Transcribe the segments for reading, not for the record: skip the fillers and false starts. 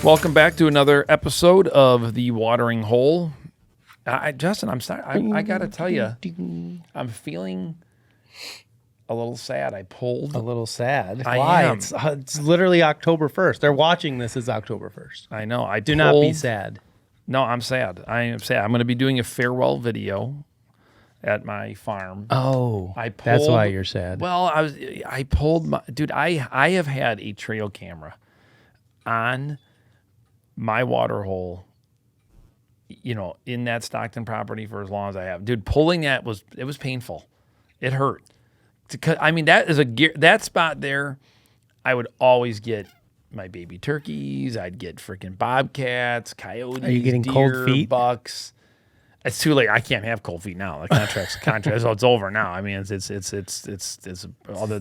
Welcome back to another episode of The Watering Hole. Justin, I'm sorry. I got to tell you, I'm feeling a little sad. I pulled. A little sad. Why? Am. It's literally October 1st. They're watching this as October 1st. I know. Do not be sad. No, I'm sad. I am sad. I'm going to be doing a farewell video at my farm. Oh, that's why you're sad. Well, I pulled my dude. I have had a trail camera on my water hole, in that Stockton property for as long as I have. Dude, pulling that was painful. It hurt. I mean, that spot there, I would always get my baby turkeys. I'd get freaking bobcats, coyotes. Are you getting deer, cold feet? Bucks. It's too late. I can't have cold feet now. The contract. So it's over now. I mean, it's other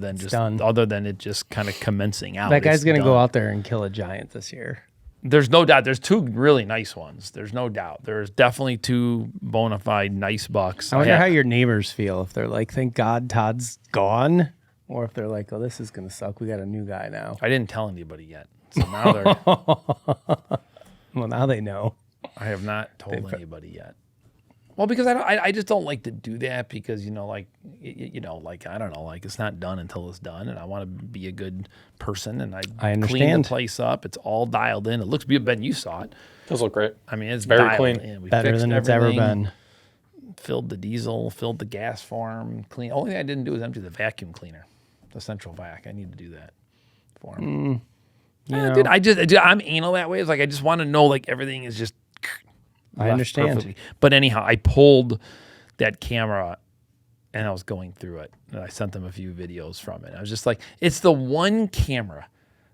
than it just kind of commencing out. That guy's gonna go out there and kill a giant this year. There's no doubt. There's two really nice ones. There's no doubt. There's definitely two bona fide nice bucks. I wonder how your neighbors feel, if they're like, thank God Todd's gone, or if they're like, oh, this is going to suck. We got a new guy now. I didn't tell anybody yet. So now they're... Well, now they know. I have not told anybody yet. Well, because I just don't like to do that because, I don't know, like it's not done until it's done. And I want to be a good person and I understand. Clean the place up. It's all dialed in. It looks good. Ben, you saw it. Does look great. I mean, it's very clean. We better than it's ever been. Filled the diesel, filled the gas form, clean. Only thing I didn't do was empty the vacuum cleaner, the central vac. I need to do that for him. Dude, I'm anal that way. It's like I just want to know like everything is just. I understand. Perfectly. But anyhow, I pulled that camera and I was going through it. And I sent them a few videos from it. I was just like, it's the one camera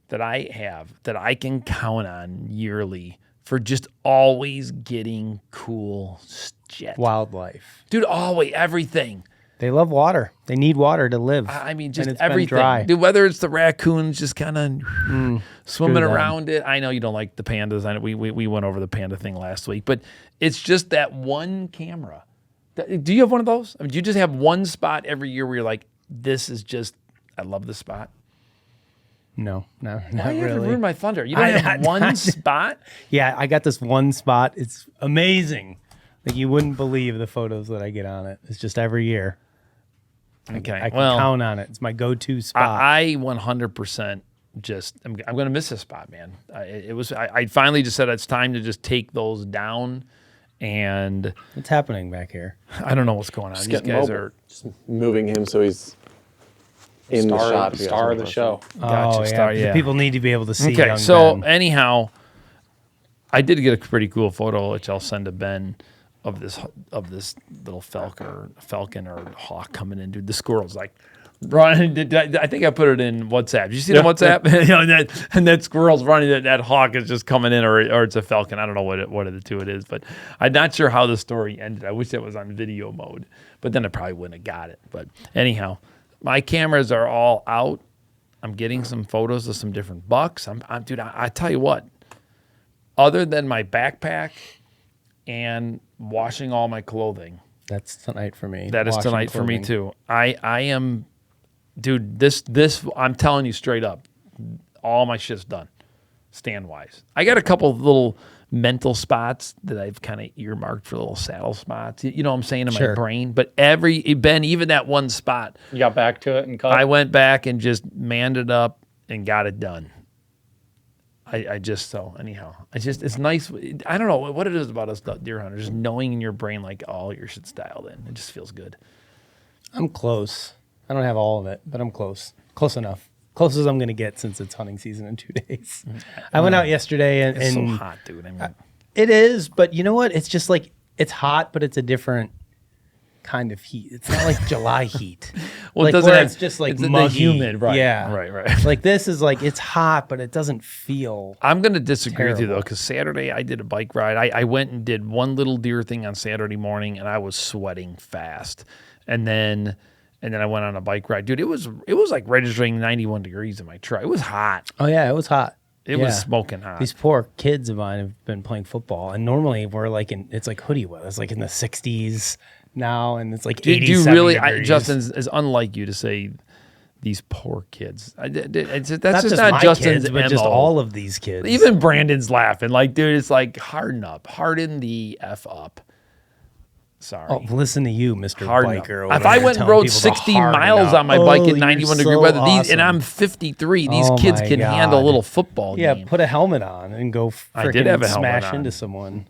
that I have that I can count on yearly for just always getting cool shit. Wildlife. Dude, always, everything. They love water. They need water to live. I mean, just it's everything. Dry. Dude, whether it's the raccoons just kind of swimming around it. I know you don't like the pandas. I know we went over the panda thing last week, but it's just that one camera. Do you have one of those? I mean, do you just have one spot every year where you're like, this is just, I love this spot? No, not Why really. You have to ruin my thunder? You don't have one spot? Yeah, I got this one spot. It's amazing. Like you wouldn't believe the photos that I get on it. It's just every year. Okay, I can count on it. It's my go-to spot. I 100% just I'm going to miss this spot, man. I finally just said it's time to just take those down, and what's happening back here? I don't know what's going on. Just These guys are just moving him so he's in the shot. Star of the show. Gotcha, star, yeah. People need to be able to see. Okay, young so Ben. anyhow, I did get a pretty cool photo, which I'll send to Ben. Of this little falcon or hawk coming in, dude. The squirrel's like running. I think I put it in WhatsApp. Did you see the WhatsApp? and that squirrel's running. That hawk is just coming in, or it's a falcon. I don't know what of the two it is, but I'm not sure how the story ended. I wish it was on video mode, but then I probably wouldn't have got it. But anyhow, my cameras are all out. I'm getting some photos of some different bucks. Dude. I tell you what. Other than my backpack and washing all my clothing. That's tonight for me. That is tonight for me too. I am, dude, this, I'm telling you straight up, all my shit's done, stand-wise. I got a couple of little mental spots that I've kind of earmarked for little saddle spots. You know what I'm saying, in my brain? But even that one spot. You got back to it and cut? I went back and just manned it up and got it done. It's nice. I don't know what it is about us deer hunters, just knowing in your brain like all your shit's dialed in. It just feels good. I'm close. I don't have all of it, but I'm close. Close enough. Close as I'm going to get since it's hunting season in 2 days. I went out yesterday and it's so hot, dude. I mean, it is, but you know what? It's just like, it's hot, but it's a different kind of heat. It's not like July heat. Well, like it doesn't. It's just like muggy, humid, right? Yeah, right. Like this is like it's hot, but it doesn't feel. I'm going to disagree with you though, terrible. because Saturday I did a bike ride. I went and did one little deer thing on Saturday morning, and I was sweating fast. And then I went on a bike ride, dude. It was like registering 91 degrees in my truck. It was hot. Oh yeah, it was hot. It was smoking hot. These poor kids of mine have been playing football, and normally we're like it's like hoodie weather. It's like in the 60s now, and it's like 87 do you really? degrees. Justin is unlike you to say These poor kids. That's Not just my not Justin's kids, but just MO. all of these kids. Even Brandon's laughing. Like, dude, it's like harden up. Harden the F up. Sorry. Oh, listen to you, Mr. Harden up. Biker. If I went and rode 60 miles on my bike in 91 degree weather, and I'm 53, these Oh kids my can handle a God. little football Yeah, game. put a helmet on and go I did have freaking a helmet smash on. into someone.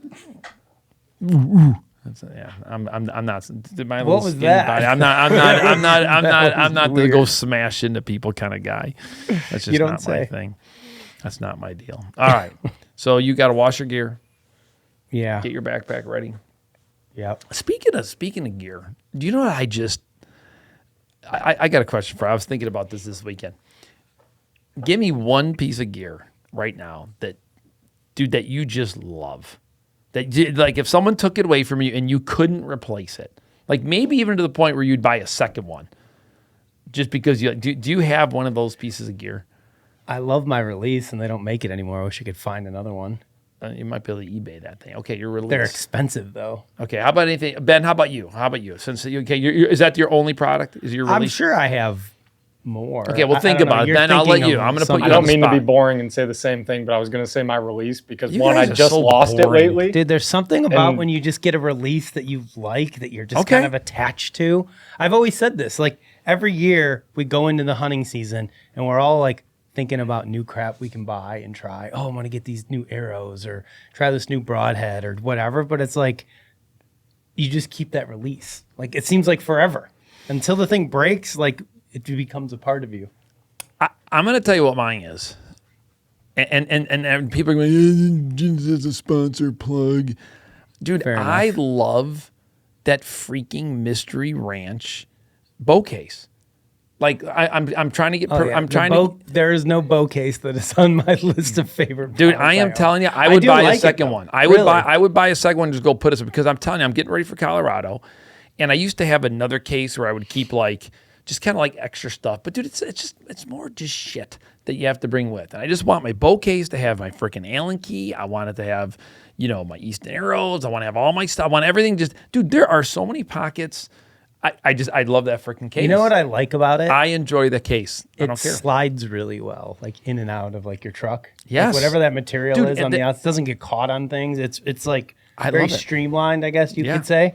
Yeah, I'm not. My What little was skinny that? body, I'm not the go smash into people kind of guy. That's just don't not my say. thing. That's not my deal. All right, so you got to wash your gear, Yeah. get your backpack ready. Yep. Speaking of gear, do you know what I got a question for you. I was thinking about this weekend. Give me one piece of gear right now that you just love. Like if someone took it away from you and you couldn't replace it, like maybe even to the point where you'd buy a second one, just because you do you have one of those pieces of gear? I love my release, and they don't make it anymore. I wish I could find another one. You might be able to eBay that thing. Okay, you're released. They're expensive, though. Okay, how about anything? Ben, how about you? Since is that your only product? Is your release? I'm sure I have more. Okay, well, I think don't know. about it. You're Ben, I'll let thinking you. of I'm gonna put something- you I on don't the mean to be spot. boring and say the same thing, but I was going to say my release because You one, guys I are just so lost it boring. lately. Dude, there's something about And- when you just get a release that you like, that you're just Okay. kind of attached to. I've always said this. Like, every year we go into the hunting season and we're all like thinking about new crap we can buy and try. Oh, I'm going to get these new arrows or try this new broadhead or whatever. But it's like, you just keep that release. Like, it seems like forever. Until the thing breaks, like, it becomes a part of you. I'm going to tell you what mine is. And people are going, "This is a sponsor plug." Dude, Fair I enough. love that freaking Mystery Ranch bow case. Like I'm trying to get. Oh, yeah. I'm The trying bow, to. There is no bow case that is on my list of favorite. Dude, products I am own. telling you, I would do buy like a it, second though. one. I would Really? buy a second one and just go put it because I'm telling you, I'm getting ready for Colorado, and I used to have another case where I would keep like just kind of like extra stuff. But dude, it's more just shit that you have to bring with. And I just want my bow case to have my freaking Allen key. I want it to have, my Easton arrows. I want to have all my stuff. I want everything. Just dude, there are so many pockets. I love that freaking case. You know what I like about it? I enjoy the case. I It don't care. slides really well, like in and out of like your truck. Like, Yes. whatever that material Dude, is and on the outside doesn't get caught on things. It's like I very love it. streamlined, I guess you Yeah. could say.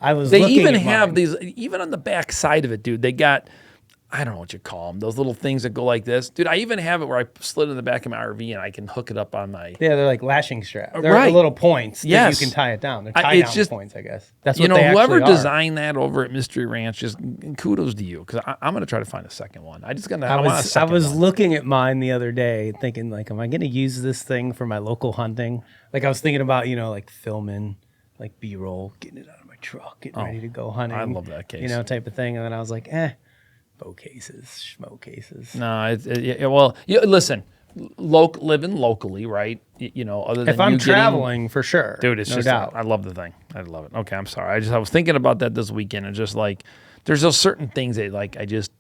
I was They looking even at have mine. these, even on the back side of it, dude. They got, I don't know what you call them, those little things that go like this, dude. I even have it where I slid in the back of my RV and I can hook it up on my. Yeah, they're like lashing straps. They're Right. the little points Yes. that you can tie it down. They're I- tie it's down just- points, I guess. That's what they Whoever actually are. designed that over at Mystery Ranch, just kudos to you because I'm gonna try to find a second one. I want a I second was one. looking at mine the other day, thinking like, am I going to use this thing for my local hunting? Like I was thinking about, like filming, like B-roll, getting it out of my truck, getting ready to go hunting. I love that case. Type of thing. And then I was like, bow cases, schmo cases. No, listen, living locally, right? Other than If I'm you getting- traveling, for sure, dude, it's no just doubt. I love the thing. I love it. Okay, I'm sorry. I was thinking about that this weekend and just like there's those certain things that like I just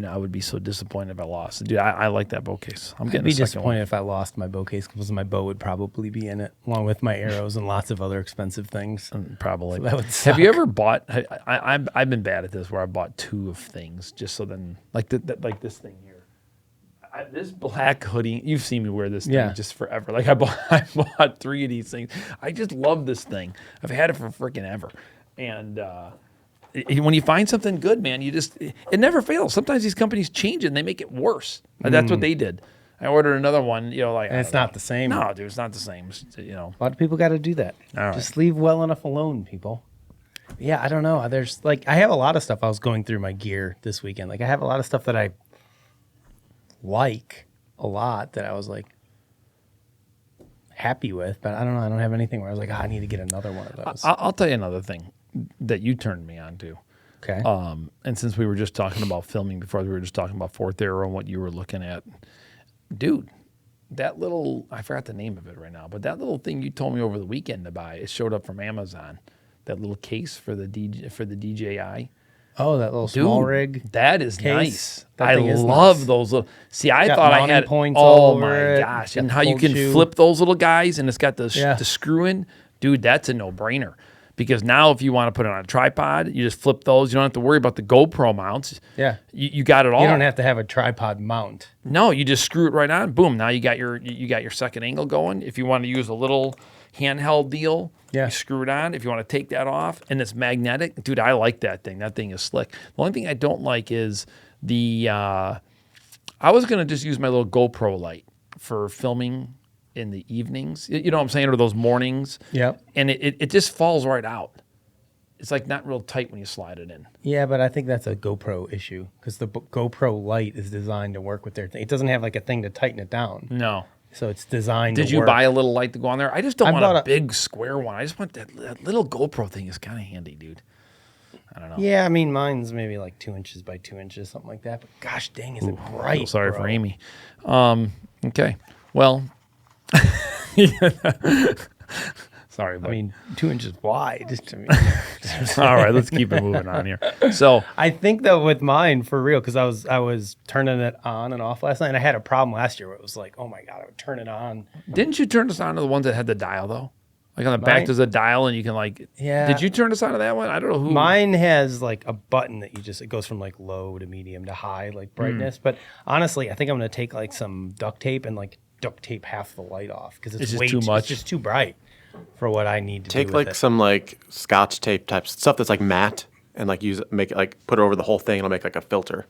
I would be so disappointed if I lost. Dude, I like that bow case. I'm I'd getting be a second disappointed if I lost my bow case because my bow would probably be in it, along with my arrows and lots of other expensive things. one. Probably. So that would Have you suck. ever bought? I've been bad at this where I bought two of things just so then like like this thing here. This black hoodie, you've seen me wear this thing Yeah. just forever. Like I bought three of these things. I just love this thing. I've had it for freaking ever. And when you find something good, man, it never fails. Sometimes these companies change it and they make it worse. And that's what they did. I ordered another one, like And it's not the same. No, dude, it's not the same. A lot of people got to do that. All right. Just leave well enough alone, people. Yeah, I don't know. There's I have a lot of stuff. I was going through my gear this weekend. Like I have a lot of stuff that I like a lot that I was like happy with, but I don't know. I don't have anything where I was like, I need to get another one of those. I'll tell you another thing that you turned me on to. Okay. And since we were just talking about filming before, we were just talking about Fourth Arrow and what you were looking at. Dude, that little, I forgot the name of it right now, but that little thing you told me over the weekend to buy, it showed up from Amazon. That little case for the DJI. Oh, that little Dude, small rig. that is case. nice. That I thing is love nice. those little. See, I Got thought I mounting had. points all Oh over my it. gosh! Got And the how you cold can shoe. flip those little guys, and it's got the Yeah. the screw in. Dude, that's a no brainer. Because now if you want to put it on a tripod, you just flip those. You don't have to worry about the GoPro mounts. Yeah. You got it all. You don't have to have a tripod mount. No, you just screw it right on. Boom. Now you got your second angle going. If you want to use a little handheld deal, you screw it on. If you want to take that off and it's magnetic, dude, I like that thing. That thing is slick. The only thing I don't like is I was going to just use my little GoPro light for filming in the evenings. You know what I'm saying? Or those mornings. Yep. And it just falls right out. It's like not real tight when you slide it in. Yeah, but I think that's a GoPro issue because the GoPro light is designed to work with their thing. It doesn't have like a thing to tighten it down. No. So it's designed Did to you work. buy a little light to go on there? I just don't want bought a a- big square one. I just want that little GoPro thing is kind of handy, dude. I don't know. Yeah, I mean, mine's maybe like 2 inches by 2 inches, something like that. But gosh dang, is it bright? Feel sorry bro. for Amy. Okay. Well, sorry, but I mean, 2 inches wide. Just to me. all right, let's keep it moving on here. So, I think though with mine for real, because I was turning it on and off last night, and I had a problem last year where it was like, oh my god, I would turn it on. didn't you turn us on to the ones that had the dial though? Like on the back, Mine? there's a dial, and you can like. Yeah. Did you turn us on to that one? I don't know who. Mine has like a button that it goes from like low to medium to high, like brightness. But honestly, I think I'm gonna take like some duct tape and like duct tape half the light off because It's it's just way too much. It's just too bright for what I need to Take do like with it. some like Scotch tape type stuff that's like matte and like make it like put it over the whole thing. It'll make like a filter.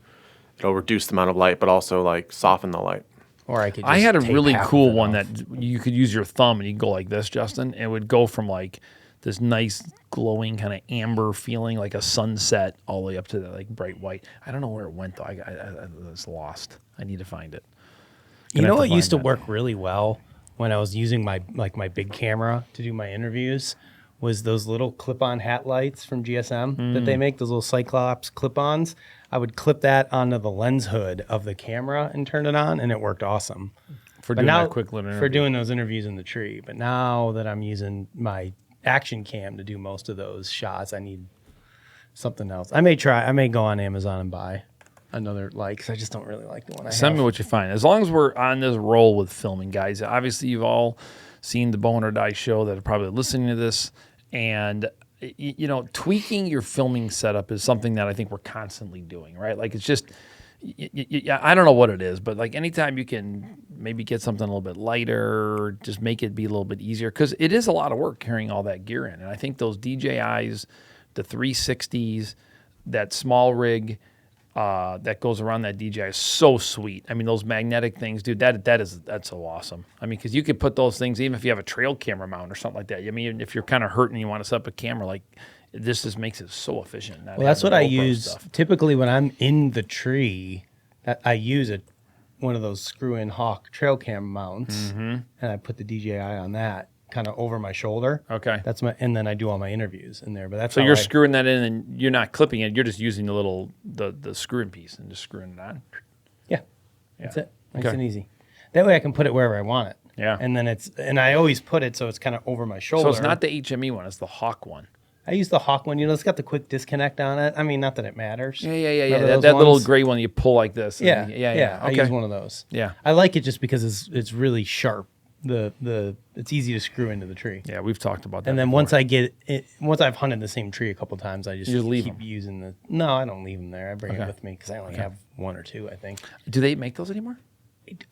It'll reduce the amount of light, but also like soften the light. Or I could. I just had a tape really half of cool it one off. that you could use your thumb and you could go like this, Justin. And it would go from like this nice glowing kind of amber feeling, like a sunset, all the way up to the like bright white. I don't know where it went though. I was lost. I need to find it. You Gonna know have what to used to find that. work really well when I was using my big camera to do my interviews was those little clip-on hat lights from GSM that they make, those little Cyclops clip-ons. I would clip that onto the lens hood of the camera and turn it on, and it worked awesome. For But doing now, that quick little for interview. doing those interviews in the tree. But now that I'm using my action cam to do most of those shots, I need something else. I may go on Amazon and buy another light because I just don't really like the one I Send have. me what you find. As long as we're on this roll with filming, guys. Obviously, you've all seen the Bone or Die show that are probably listening to this. And, you know, tweaking your filming setup is something that I think we're constantly doing, right? Like, it's just, I don't know what it is, but like anytime you can maybe get something a little bit lighter, just make it be a little bit easier. Because it is a lot of work carrying all that gear in. And I think those DJIs, the 360s, that small rig, that goes around that DJI is so sweet. I mean, those magnetic things, dude, that's so awesome. I mean, because you could put those things, even if you have a trail camera mount or something like that. I mean, if you're kind of hurting and you want to set up a camera, like this just makes it so efficient. Well, that's what I use typically when I'm in the tree. I use one of those screw-in Hawk trail cam mounts, and I put the DJI on that, kind of over my shoulder. Okay. And then I do all my interviews in there. But that's So how you're I- screwing that in and you're not clipping it. You're just using the screw-in piece and just screwing it on. Yeah, that's it. Nice Okay. and easy. That way I can put it wherever I want it. Yeah. And I always put it so it's kind of over my shoulder. So it's not the HME one, it's the Hawk one. I use the Hawk one. You know, it's got the quick disconnect on it. I mean, not that it matters. Yeah. Remember That, those that little ones? gray one you pull like this. Yeah, Yeah. I Okay. use one of those. Yeah. I like it just because it's really sharp. It's easy to screw into the tree. Yeah, we've talked about that. And then before. once I've hunted the same tree a couple times, I just You leave keep 'em. using the. No, I don't leave them there. I bring Okay. it with me because I only have one or two. I think. Do they make those anymore?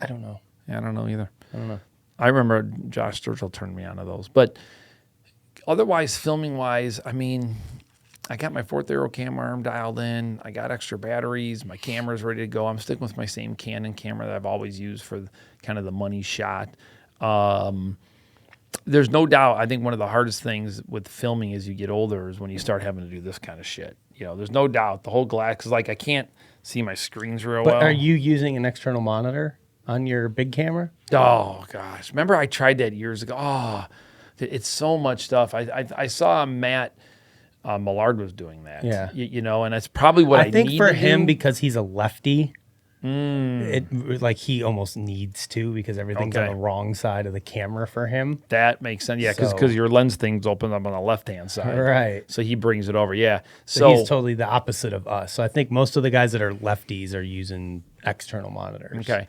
I don't know. Yeah, I don't know either. I don't know. I remember Josh Sturgill turned me on to those. But otherwise, filming-wise, I mean, I got my 4th Aero cam arm dialed in. I got extra batteries. My camera's ready to go. I'm sticking with my same Canon camera that I've always used for kind of the money shot. There's no doubt, I think one of the hardest things with filming as you get older is when you start having to do this kind of shit. You know, there's no doubt the whole glass, because like I can't see my screens real But well. are you using an external monitor on your big camera? Oh gosh, remember I tried that years ago. Oh, it's so much stuff. I saw Matt Millard was doing that. Yeah. you know, and that's probably what I think need for to him do. because he's a lefty. Like he almost needs to because everything's Okay. on the wrong side of the camera for him. That makes sense. Yeah, because So- your lens thing's open up on the left hand side. Right. So he brings it over. Yeah. So he's totally the opposite of us. So I think most of the guys that are lefties are using external monitors. Okay.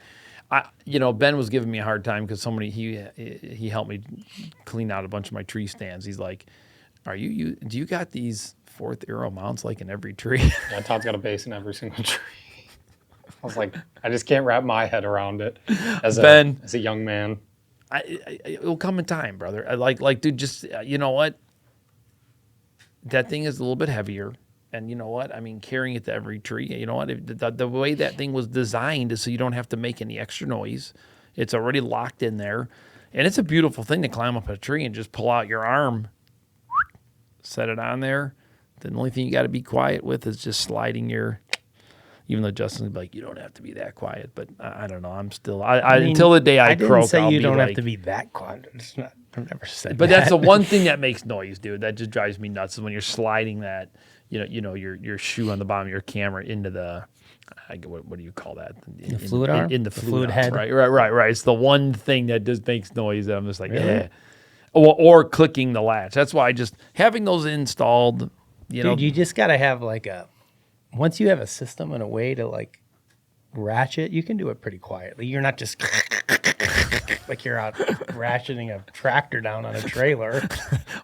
Ben was giving me a hard time because he helped me clean out a bunch of my tree stands. He's like, Do you got these fourth arrow mounts like in every tree? Yeah, Todd's got a base in every single tree. I was like, I just can't wrap my head around it as a young man. It'll come in time, brother. Dude, just you know what? That thing is a little bit heavier, and you know what? I mean, carrying it to every tree. You know what? The way that thing was designed is so you don't have to make any extra noise. It's already locked in there, and it's a beautiful thing to climb up a tree and just pull out your arm, set it on there. The only thing you got to be quiet with is just sliding your. Even though Justin would be like, you don't have to be that quiet, but I don't know. I'm still. I mean, until the day I croak, didn't say I'll you be don't like, have to be that quiet. It's not. I've never said. But that. that's the one thing that makes noise, dude. That just drives me nuts. Is when you're sliding that, your shoe on the bottom of your camera into the. What do you call that? The fluid arm? In the fluid head. Right. It's the one thing that just makes noise that I'm just like, eh. Or clicking the latch. That's why just having those installed. Dude, you just gotta have once you have a system and a way to ratchet, you can do it pretty quietly. You're not just like you're out ratcheting a tractor down on a trailer.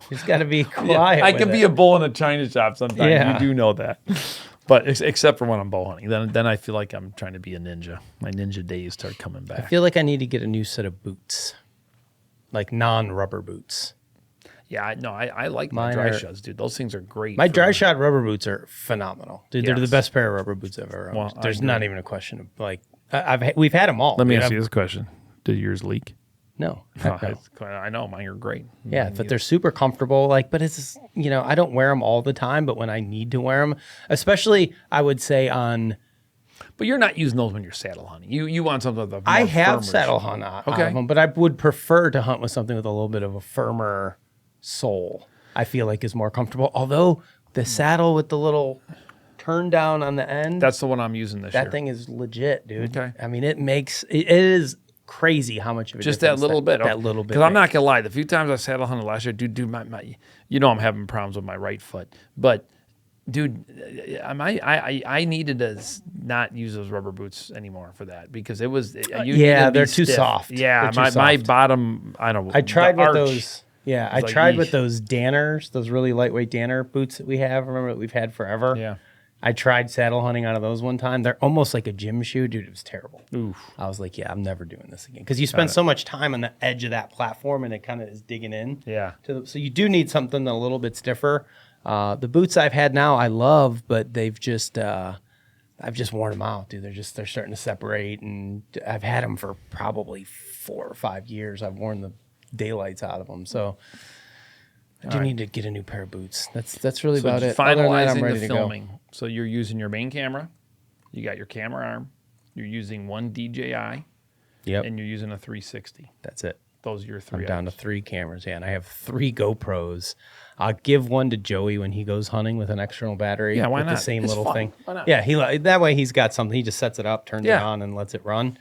You just got to be quiet. I can be a bull in a china shop sometimes. Yeah. You do know that. But except for when I'm bow hunting, then I feel like I'm trying to be a ninja. My ninja days start coming back. I feel like I need to get a new set of boots, like non-rubber boots. Yeah, I like my dry shots, dude. Those things are great. My dry shot rubber boots are phenomenal, dude. They're the Yes. best pair of rubber boots I've ever owned. Well, There's not even a question of we've had them all. Let me dude. ask you this question: did yours leak? No, Oh, heck no. I know mine are great. Yeah, but they're super comfortable. But it's I don't wear them all the time. But when I need to wear them, especially I would say on. But you're not using those when you're saddle hunting. You want something with a more I have firmer saddle shoe. hunt out Okay. of them, but I would prefer to hunt with something with a little bit of a firmer sole. I feel like is more comfortable. Although the saddle with the little turn down on the end, That's the one I'm using this year. that thing is legit, dude. Okay. I mean, it is crazy how much of a Just that difference little bit. That little bit. Because I'm not makes. gonna lie, the few times I saddle hunted last year, dude, my I'm having problems with my right foot, but. Dude, I needed to not use those rubber boots anymore for that because it was. They're too soft. Yeah, They're too my soft. bottom. I don't know. I tried the with arch. those. Yeah, I like, tried yeesh. with those Danners, those really lightweight Danner boots that we have. Remember that we've had forever. Yeah. I tried saddle hunting out of those one time. They're almost like a gym shoe, dude. It was terrible. Oof. I was like, I'm never doing this again because you spend so much time on the edge of that platform and it kind of is digging in. Yeah. So you do need something a little bit stiffer. The boots I've had now I love, but they've just I've just worn them out, dude. They're starting to separate, and I've had them for probably 4 or 5 years. I've worn the daylights out of them, so I do need to get a new pair of boots. That's really about it. Other than that, I'm Finalizing ready the to go. filming. So you're using your main camera, you got your camera arm, you're using one DJI, Yep, and you're using a 360. that's it. Those are your three. I'm down to items. 3 cameras, and I have 3 GoPros. I'll give one to Joey when he goes hunting with an external battery. Yeah, why with not? the same It's little fun. thing. Why not? Yeah, that way he's got something. He just sets it up, turns it Yeah. on, and lets it run.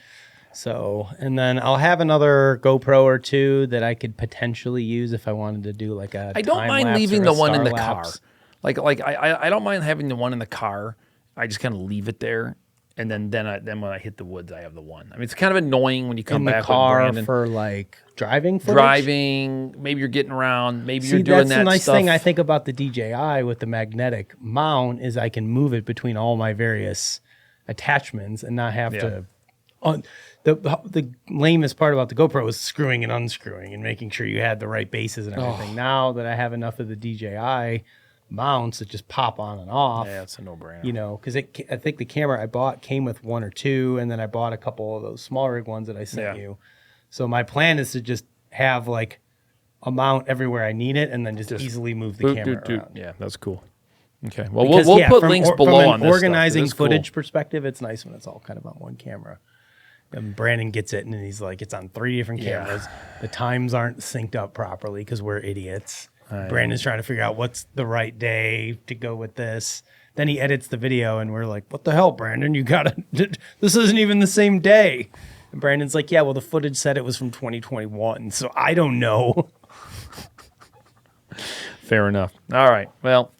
So, and then I'll have another GoPro or 2 that I could potentially use if I wanted to do like a. I don't time mind lapse leaving or the a one in star the car. lapse. I don't mind having the one in the car. I just kind of leave it there, and then when I hit the woods, I have the one. I mean, it's kind of annoying when you come in the back car with Brandon for like driving footage. driving. Maybe you're getting around. Maybe See, you're doing that's that the nice stuff. thing I think about the DJI with the magnetic mount is I can move it between all my various attachments and not have to. The lamest part about the GoPro is screwing and unscrewing and making sure you had the right bases and everything. Now that I have enough of the DJI mounts that just pop on and off, Yeah, it's a no-brainer. because I think the camera I bought came with 1 or 2, and then I bought a couple of those small rig ones that I sent Yeah. you. So my plan is to just have like a mount everywhere I need it, and then just easily move the camera around. Yeah, that's cool. Okay, well, Because, we'll yeah, put from links from below an on this stuff, 'cause organizing it's cool. footage perspective, it's nice when it's all kind of on one camera. And Brandon gets it, and he's like, it's on 3 different Yeah. cameras. The times aren't synced up properly because we're idiots. Brandon's trying to figure out what's the right day to go with this. Then he edits the video, and we're like, what the hell, Brandon? You gotta, this isn't even the same day. And Brandon's like, yeah, well, the footage said it was from 2021, so I don't know. Fair enough. All right. Well,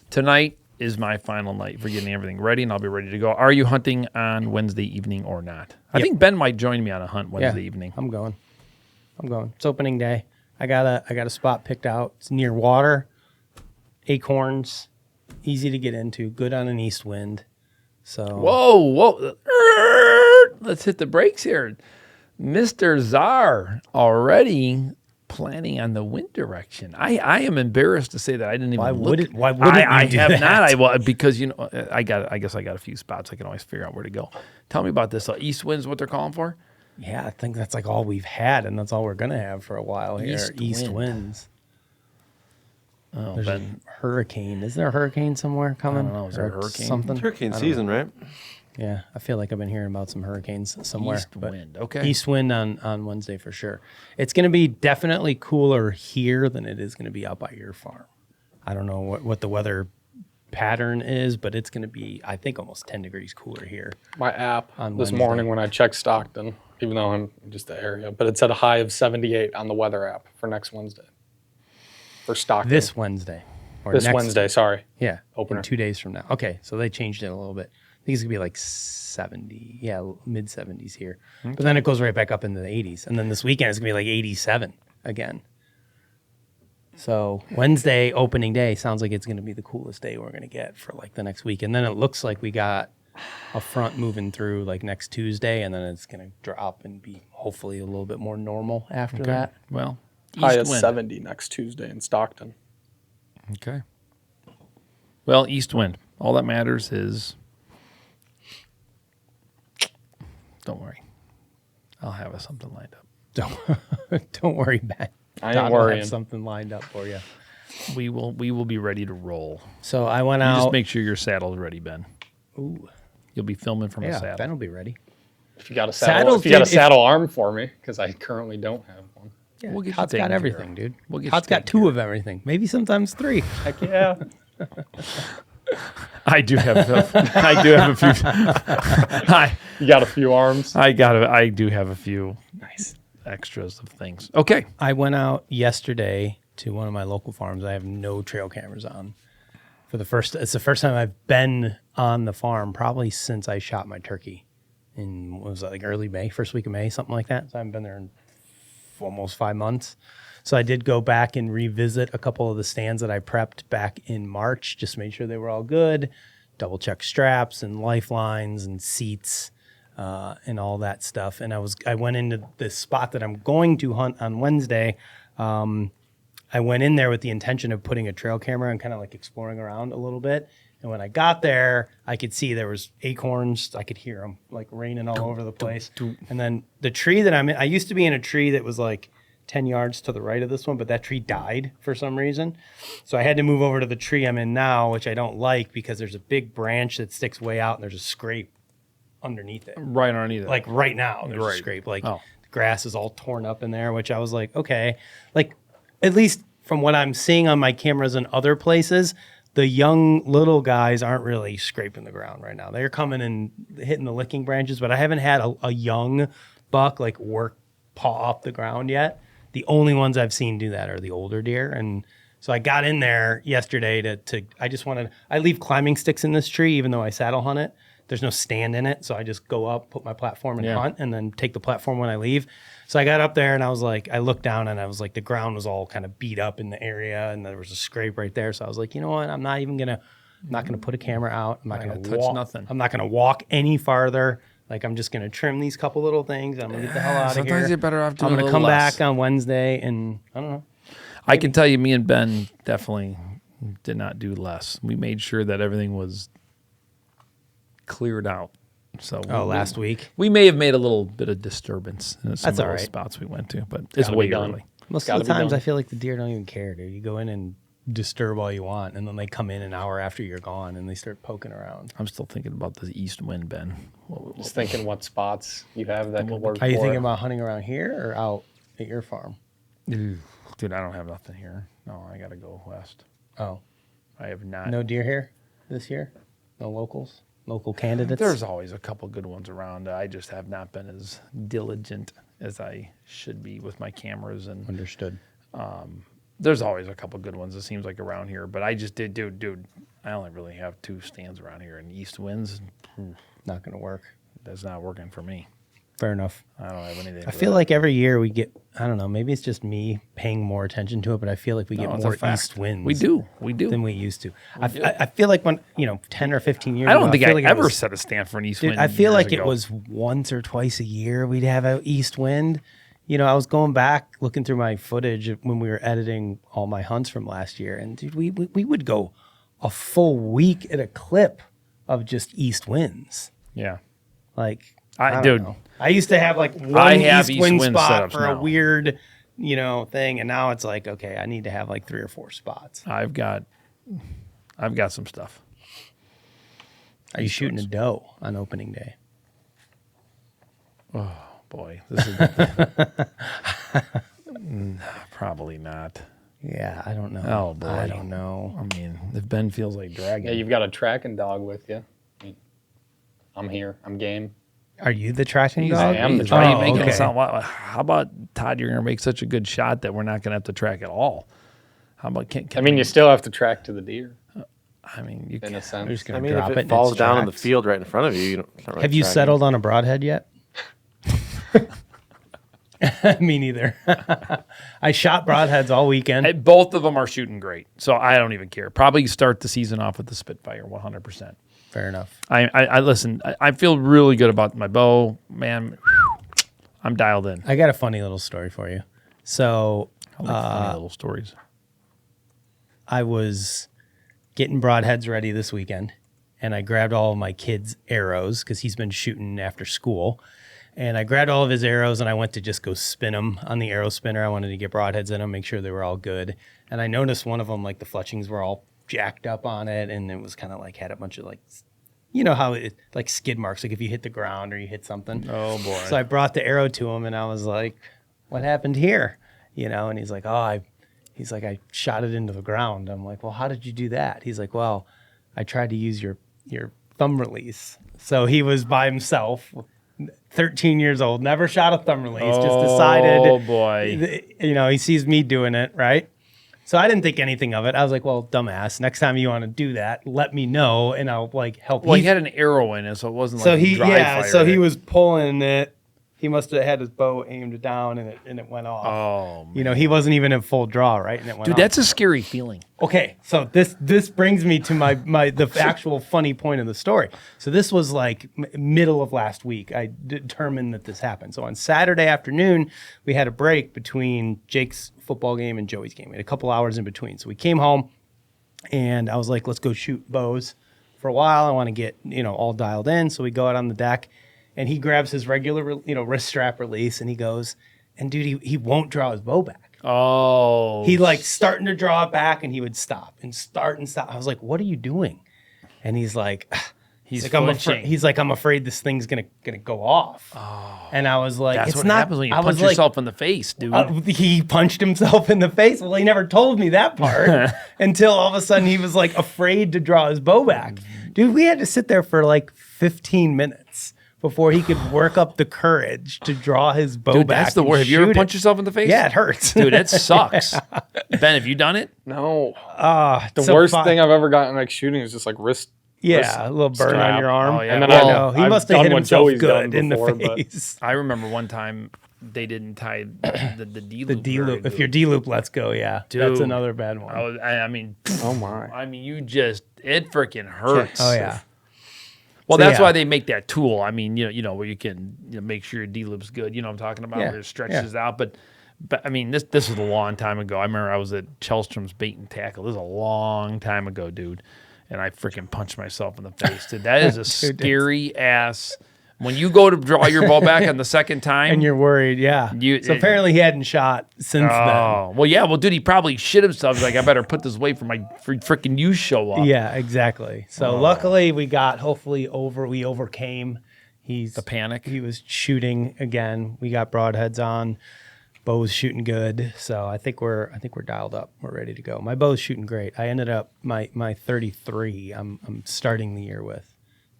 tonight is my final night for getting everything ready, and I'll be ready to go. Are you hunting on Wednesday evening or not? I think Ben might join me on a hunt Wednesday evening. I'm going. It's opening day. I got a spot picked out. It's near water. acorns, easy to get into, good on an east wind. So Whoa. Let's hit the brakes here. Mr. Czar already planning on the wind direction. I am embarrassed to say that I didn't even look. Why wouldn't I you do have that? not. Because I guess I got a few spots. I can always figure out where to go. Tell me about this. East winds, what they're calling for? Yeah, I think that's like all we've had, and that's all we're gonna have for a while here. East wind. winds. Oh, There's Ben. a hurricane. Is there a hurricane somewhere coming? I don't know. Is there a Or hurricane? Something. It's hurricane season, right? Yeah, I feel like I've been hearing about some hurricanes somewhere. East but wind. Okay. East wind on Wednesday for sure. It's going to be definitely cooler here than it is going to be out by your farm. I don't know what the weather pattern is, but it's going to be, I think, almost 10 degrees cooler here. My app On this Wednesday. morning when I checked Stockton, even though I'm just the area, but it said a high of 78 on the weather app for next Wednesday. For Stockton. This Wednesday. Or This next- Wednesday, sorry. Yeah, Opener. in 2 days from now. Okay, so they changed it a little bit. I think it's going to be like 70, mid 70s here. But then it goes right back up into the 80s. And then this weekend it's going to be like 87 again. So Wednesday, opening day, sounds like it's going to be the coolest day we're going to get for like the next week. And then it looks like we got a front moving through like next Tuesday, and then it's going to drop and be hopefully a little bit more normal after that. Well, High east of wind. 70 next Tuesday in Stockton. Okay. Well, east wind. All that matters is, don't worry, I'll have something lined up. Don't worry, Ben. I Todd ain't will have worrying. something lined up for you. We will be ready to roll. So I went You out. just make sure your saddle's ready, Ben. Ooh, You'll be filming from a yeah, saddle. Ben will be ready. If you got a saddle, Saddles, if you got a dude, if- saddle arm for me, because I currently don't have one. Yeah, We'll get you Todd's taken got care everything, of. dude. We'll get you Todd's got taken 2 of everything, maybe sometimes 3. Heck yeah. I do have I do have a few. You got a few arms. I do have a few Nice. extras of things. Okay. I went out yesterday to one of my local farms. I have no trail cameras on. It's the first time I've been on the farm probably since I shot my turkey in, what was that, like early May, first week of May, something like that. So I haven't been there in almost 5 months. So I did go back and revisit a couple of the stands that I prepped back in March, just made sure they were all good, double check straps and lifelines and seats and all that stuff. And I went into this spot that I'm going to hunt on Wednesday. I went in there with the intention of putting a trail camera and kind of like exploring around a little bit. And when I got there, I could see there was acorns. I could hear them like raining all over the place. And then the tree that I'm in, I used to be in a tree that was like 10 yards to the right of this one, but that tree died for some reason. So I had to move over to the tree I'm in now, which I don't like because there's a big branch that sticks way out and there's a scrape underneath it. Right underneath it. Like right now, there's a Right. scrape. Like Oh. the grass is all torn up in there, which I was like, okay. Like at least from what I'm seeing on my cameras in other places, the young little guys aren't really scraping the ground right now. They're coming and hitting the licking branches, but I haven't had a young buck like paw up the ground yet. The only ones I've seen do that are the older deer. And so I got in there yesterday I leave climbing sticks in this tree, even though I saddle hunt it. There's no stand in it. So I just go up, put my platform and hunt, and then take the platform when I leave. So I got up there and I was like, I looked down and I was like, the ground was all kind of beat up in the area and there was a scrape right there. So I was like, you know what? I'm not gonna put a camera out. I'm not gonna touch walk. nothing. I'm not gonna walk any farther. Like I'm just gonna trim these couple little things. I'm gonna get the hell out of here. Sometimes you're better off doing I'm a gonna little come less. back on Wednesday and I don't know. I can tell you, me and Ben definitely did not do less. We made sure that everything was cleared out. So Last week. we may have made a little bit of disturbance in some That's of all those right. spots we went to, but it's Gotta way be done. early. Most Gotta of the be times done. I feel like the deer don't even care, dude. You go in and disturb all you want, and then they come in an hour after you're gone and they start poking around. I'm still thinking about the east wind, Ben. Just thinking what spots you have that could work Are you for thinking it. about hunting around here or out at your farm? Dude, I don't have nothing here. No, I got to go west. Oh, I have not. no deer here this year? No locals? Local candidates? There's always a couple good ones around. I just have not been as diligent as I should be with my cameras, and Understood. there's always a couple good ones. It seems like around here, but I just did, dude. I only really have 2 stands around here, and east winds. Not going to work. That's not working for me. Fair enough. I don't have anything. I feel like every year we get, I don't know, maybe it's just me paying more attention to it, but I feel like we get it's a more fact. east winds. We do. Than we used to. I feel like when, 10 or 15 years I ago, don't think feel I like it ever was- set a stand for an east Dude, wind. I feel years like ago. it was once or twice a year we'd have an east wind. I was going back looking through my footage when we were editing all my hunts from last year, and dude, we would go a full week at a clip of just east winds. Yeah. Like, I don't dude. know. I used to have like one I have east wind east wind spot setups for a now. weird, thing, and now it's like, okay, I need to have like 3 or 4 spots. I've got some stuff. Are you shooting a doe on opening day? Boy, this is probably not. Yeah, I don't know. Oh boy, I don't know. I mean, if Ben feels like dragging, Yeah, you've got a tracking dog with you. I'm here. I'm game. Are you the tracking He's- dog? I am the Why are you tracking making okay. it sound? How about Todd? You're gonna make such a good shot that we're not gonna have to track at all. How about? I mean, you still have to track to the deer I mean, you in can. a sense. You're just gonna I mean, drop if it it and falls it's down in the tracked. field right in front of you, you don't. Really Have you track it. settled on a broadhead yet? Me neither. I shot broadheads all weekend. Both of them are shooting great, so I don't even care. Probably start the season off with the Spitfire, 100%. Fair enough. I listen. I feel really good about my bow, man. I'm dialed in. I got a funny little story for you. So I like funny little stories. I was getting broadheads ready this weekend, and I grabbed all of my kids' arrows because he's been shooting after school. And I grabbed all of his arrows, and I went to just go spin them on the arrow spinner. I wanted to get broadheads in them, make sure they were all good. And I noticed one of them, like the fletchings were all jacked up on it, and it was kind of like had a bunch of like, how it like skid marks, like if you hit the ground or you hit something. Oh boy. So I brought the arrow to him, and I was like, "What happened here?" And he's like, I shot it into the ground. I'm like, "Well, how did you do that?" He's like, "Well, I tried to use your thumb release." So he was by himself, 13 years old, never shot a thumb release, just decided. Oh boy. He sees me doing it, right? So I didn't think anything of it. I was like, "Well, dumbass, next time you want to do that, let me know, and I'll like help." Well, he had an arrow in it, so it wasn't like he was pulling it. He must have had his bow aimed down, and it went off. Oh, man. He wasn't even in full draw, right? And it went Dude, off. that's a scary feeling. Okay, so this brings me to the actual funny point of the story. So this was like middle of last week. I determined that this happened. So on Saturday afternoon, we had a break between Jake's football game and Joey's game. We had a couple hours in between. So we came home, and I was like, let's go shoot bows for a while. I want to get all dialed in. So we go out on the deck, and he grabs his regular wrist strap release, and he goes, and dude, he won't draw his bow back. Oh. He like starting to draw it back, and he would stop and start and stop. I was like, "What are you doing?" And he's like, I'm afraid this thing's gonna go off." Oh, and I was like, That's "It's what not." happens when you I was punch like, yourself in the face, dude. he punched himself in the face. Well, he never told me that part until all of a sudden he was like afraid to draw his bow back. Dude, we had to sit there for like 15 minutes before he could work up the courage to draw his bow Dude, back. that's the and word. Have you ever shoot punched it. yourself in the face? Yeah, it hurts. Dude, it sucks. Ben, have you done it? No. The So worst fi- thing I've ever gotten like shooting is just like wrist. Yeah, a little burn on strap. your arm. Oh, yeah. And then Well, No, he I've must have done hit what himself Joey's done good in the before, but- face. I remember one time they didn't tie the D loop. The D very loop. If good. your D loop lets go, yeah, that's Dude. another bad one. I mean, Oh my. I mean, it freaking hurts. Oh yeah, Well, So, that's yeah. why they make that tool. I mean, where you can make sure your D loop's good. You know what I'm talking about? Yeah, Where it stretches out. But I mean, this was a long time ago. I remember I was at Chelstrom's Bait and Tackle. This is a long time ago, dude. And I freaking punched myself in the face. Dude, that is a scary ass. When you go to draw your ball back on the second time, and you're worried, yeah. So apparently he hadn't shot since oh, well, yeah. Well, dude, he probably shit himself. He's like, I better put this away for freaking you show up. then. Yeah, exactly. So luckily we overcame. The panic. He was shooting again. We got broadheads on. Bow's shooting good, so I think we're dialed up. We're ready to go. My bow's shooting great. I ended up my 33. I'm starting the year with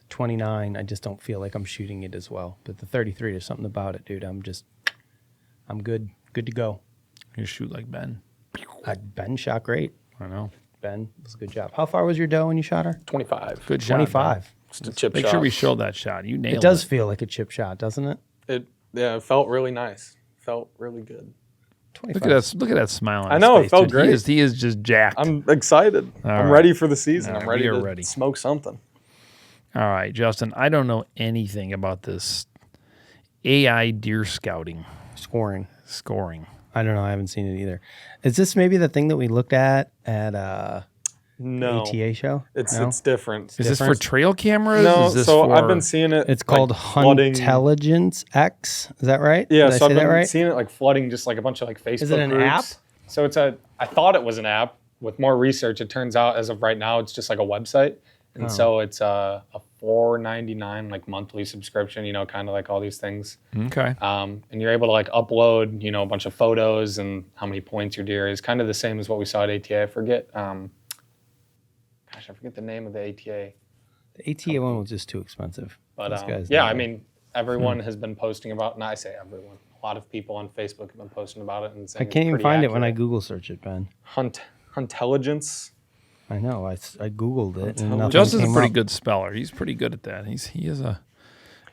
29. I just don't feel like I'm shooting it as well. But the 33, there's something about it, dude. I'm good to go. You shoot like Ben. Ben shot great. I know. Ben, it was a good job. How far was your doe when you shot her? 25. Good shot. 25. Just a chip Make shot. sure we show that shot. You nailed it. It does feel like a chip shot, doesn't it? It felt really nice. Felt really good. Look at that smile on I his know, it face, felt dude. great. He is just jacked. I'm excited. All I'm right. ready for the season. All I'm right, ready we are to ready. smoke something. All right, Justin, I don't know anything about this AI deer scouting Scoring. scoring. I don't know. I haven't seen it either. Is this maybe the thing that we looked at No, ATA show? it's No? different. Is this for trail cameras? No, Is this so for, I've been seeing it. It's called flooding. Huntelligence X. Is that right? Yeah, Did I so I've say that been right? seeing it like flooding just like a bunch of like Facebook Is it an groups. app? So I thought it was an app. With more research, it turns out as of right now, it's just like a website. And so it's a $4.99 like monthly subscription, kind of like all these things. Okay. And you're able to like upload, a bunch of photos and how many points your deer is. Kind of the same as what we saw at ATA. I forget the name of the ATA. The ATA one was just too expensive. But Those guys yeah, know I it. mean, everyone has been posting about, and I say everyone, a lot of people on Facebook have been posting about it and saying I can't even it's pretty find it when I accurate. Google search it, Ben. Huntelligence. I know. I Googled it. And nothing Justin's a came pretty up. good speller. He's pretty good at that. He is a.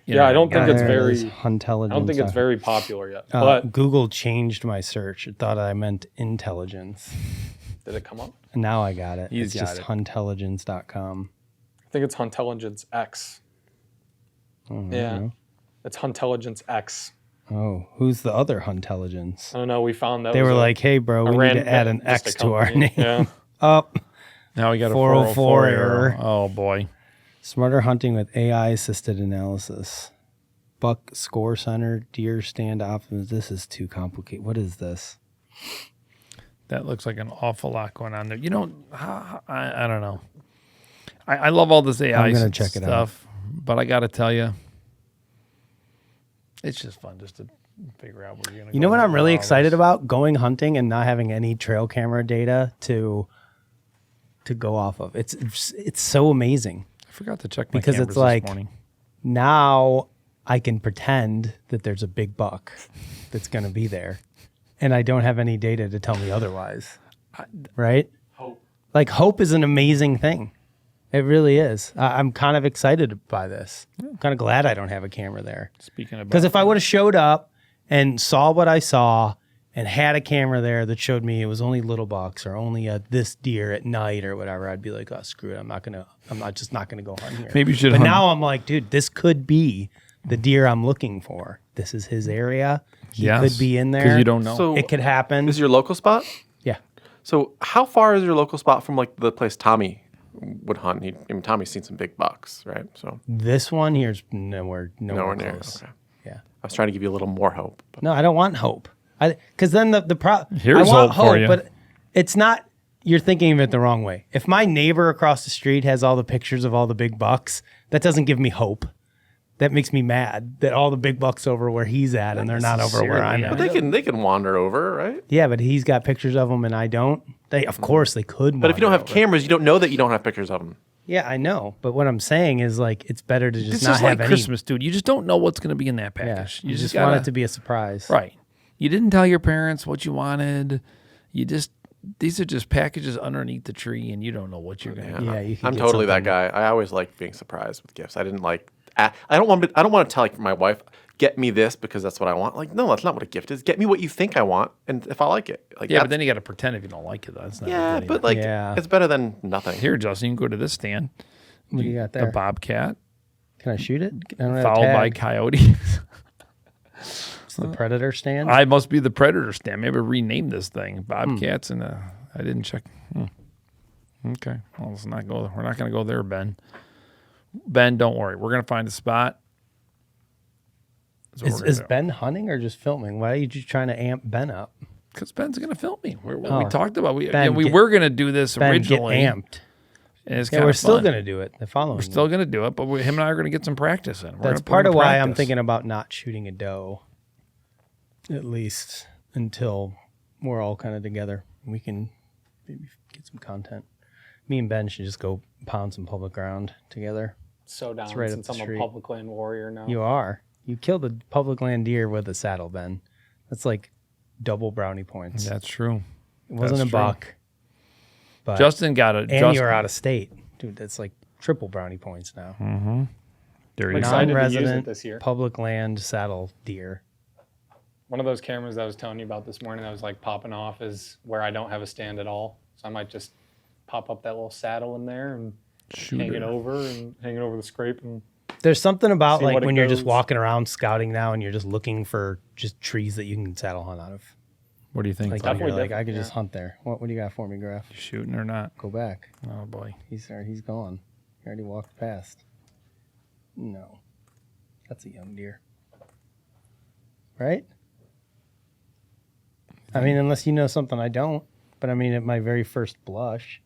Yeah, I don't think it's There it is, very. Huntelligence. I don't think it's very popular yet. Uh, But Google changed my search. It thought I meant intelligence. did it come up? And now I got it. He's It's got just it. huntelligence.com. I think it's Huntelligence X. Yeah, it's Huntelligence X. Oh, who's the other Huntelligence? I don't know. We found that They was were a- like, hey, bro, a we need random- to add an just a X to our company. name. Yeah. Up. Now we got a 404 404 error. error. Oh boy. Smarter hunting with AI assisted analysis. Buck score center, deer stand optimism. This is too complicated. What is this? That looks like an awful lot going on there. I don't know. I love all this AI I'm gonna check it out. stuff, but I got to tell you, it's just fun just to figure out where you're going to go. You know what I'm really with all excited this. about? Going hunting and not having any trail camera data to go off of. It's so amazing. I forgot to check my Because cameras it's like- this morning. Now I can pretend that there's a big buck that's going to be there, and I don't have any data to tell me otherwise. Right? Hope. Like hope is an amazing thing. It really is. I'm kind of excited by this. I'm kind of glad I don't have a camera there. Speaking of, Because if I would have showed up and saw what I saw and had a camera there that showed me it was only little bucks or only this deer at night or whatever, I'd be like, oh, screw it. I'm not just not gonna go hunt here. Maybe you should But hunt- now I'm like, dude, this could be the deer I'm looking for. This is his area. He Yes, could be in there. because you don't know. So It could happen. this is your local spot? Yeah. So how far is your local spot from like the place Tommy would hunt? Tommy's seen some big bucks, right? So This one here's nowhere nowhere near. close. Okay. Yeah. I was trying to give you a little more hope. But No, I don't want hope. Because then the problem. Here's I want hope for you. but it's not. You're thinking of it the wrong way. If my neighbor across the street has all the pictures of all the big bucks, that doesn't give me hope. That makes me mad that all the big bucks over where he's at and they're not over where I'm Sincerely, at. But they can wander over, right? Yeah, but he's got pictures of them and I don't. Of course, they could. But if you don't have wander over. cameras, you don't know that you don't have pictures of them. Yeah, I know. But what I'm saying is like it's better to just This not is have like any. Christmas, dude. You just don't know what's going to be in that Yeah, package. you just gotta, want it to be a surprise. right. You didn't tell your parents what you wanted. These are just packages underneath the tree, and you don't know what you're going to. Yeah, you can I'm get totally that something. guy. I always like being surprised with gifts. I didn't like. I don't want to tell like my wife, get me this because that's what I want. Like, no, that's not what a gift is. Get me what you think I want, and if I like it, like Yeah, but that's- then you got to pretend if you don't like it. That's not. yeah, good but either. like Yeah. it's better than nothing. Here, Justin, you can go to this stand. What do you got The there? bobcat, Can I shoot it? I don't have a followed by tag. coyote. It's the predator stand. I must be the predator stand. Maybe rename this thing. Bobcats and I didn't check. Okay, well, let's not go. We're not going to go there, Ben. Ben, don't worry. We're going to find a spot. Is Ben hunting or just filming? Why are you just trying to amp Ben up? Because Ben's going to film me. We Oh. talked about we Ben, we get- were going to do this Ben, originally. get amped. And it's Yeah, kind we're of still fun. going to do it. The following. We're still going to do it, but him and I are going to get some practice in. That's part of why I'm thinking about not shooting a doe. At least until we're all kind of together. We can maybe get some content. Me and Ben should just go pound some public ground together. So down right up since the I'm street. a public land warrior now. You are. You killed a public land deer with a saddle, Ben. That's like double brownie points. That's true. It wasn't that's a true. buck. But Justin got it. and you're out of state. Dude, that's like triple brownie points now. There I'm you go. excited to use it Non-resident this year. public land saddle deer. One of those cameras I was telling you about this morning that was like popping off is where I don't have a stand at all. So I might just pop up that little saddle in there and hang it over the scrape. And There's something about See like what it when you're just goes. walking around scouting now and you're just looking for just trees that you can saddle hunt out of. What do you think? Like, Todd? you're Definitely like I could just yeah. hunt there. What do you got for me, Graf? You shooting or not? Go back. Oh boy. He's gone. He already walked past. No. That's a young deer. Right? I mean, unless you know something I don't. But I mean, at my very first blush.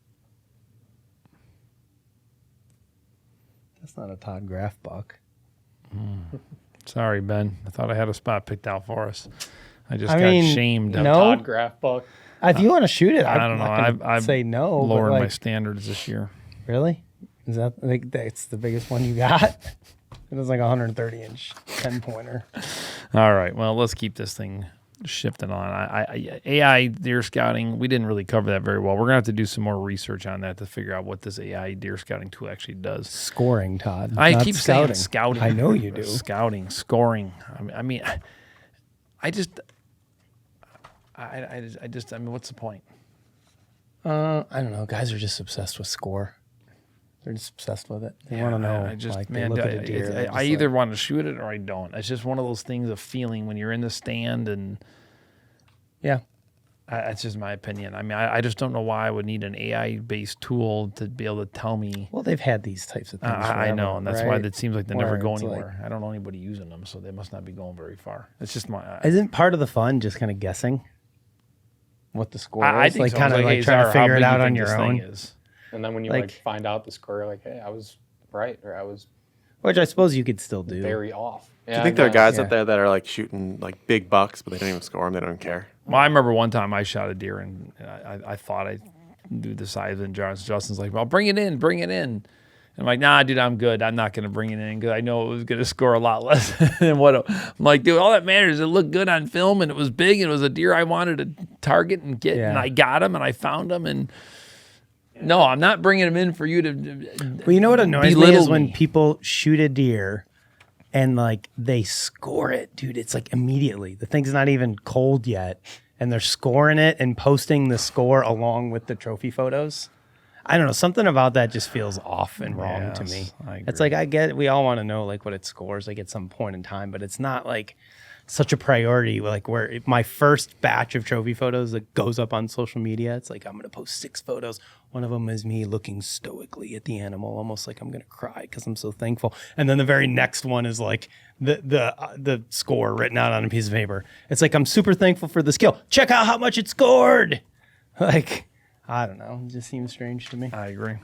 That's not a Todd Graf buck. Sorry, Ben. I thought I had a spot picked out for us. I just I got mean, shamed. no. Todd Graf buck. If you want to shoot it, I I'm don't know. not gonna I've say no. but lowered my like, standards this year. really? Is that like that's the biggest one you got? It was like a 130-inch 10-pointer. All right. Well, let's keep this thing shifting on. AI deer scouting, we didn't really cover that very well. We're going to have to do some more research on that to figure out what this AI deer scouting tool actually does. Scoring, Todd. I not keep scouting. saying scouting. I know you do. Scouting, scoring. I mean, I just, what's the point? I don't know. Guys are just obsessed with score. They're just obsessed with it. They want to know. I just, like, man, they look at a deer. they're I just either like, want to shoot it or I don't. It's just one of those things of feeling when you're in the stand, and yeah. that's just my opinion. I mean, I just don't know why I would need an AI-based tool to be able to tell me. Well, they've had these types of things. I know, forever, and that's right? why it seems like they Where never go it's anywhere. like- I don't know anybody using them, so they must not be going very far. It's just my. Isn't part of the fun just kind of guessing what the score I is? think Like so. kind of It's like hey, trying to Zara, how figure it big you out on think your this thing own. is? And then when you like find out the score, like, hey, I was right or I was Which I suppose you could still do. very off. Do you think there are I guys Yeah. out there that are like shooting like big bucks, but they don't even score them? They don't even care. Well, I remember one time I shot a deer, and I thought I'd do the size, and Justin's like, well, bring it in. And I'm like, nah, dude, I'm good. I'm not going to bring it in because I know it was going to score a lot less than what. I'm like, dude, all that matters is it looked good on film, and it was big, and it was a deer I wanted to target and get, and Yeah. I got him, and I found him, and no, I'm not bringing him in for you to. Well, you know what annoys me belittle is when me. people shoot a deer and like they score it, dude. It's like immediately. The thing's not even cold yet, and they're scoring it and posting the score along with the trophy photos. I don't know. Something about that just feels off and wrong to Yes, me. I It's agree. like I get it. We all want to know like what it scores like at some point in time, but it's not like such a priority. Like where my first batch of trophy photos that goes up on social media, it's like I'm gonna post 6 photos. One of them is me looking stoically at the animal, almost like I'm gonna cry because I'm so thankful. And then the very next one is like the score written out on a piece of paper. It's like I'm super thankful for this kill. Check out how much it scored. Like I don't know. It just seems strange to me. I agree.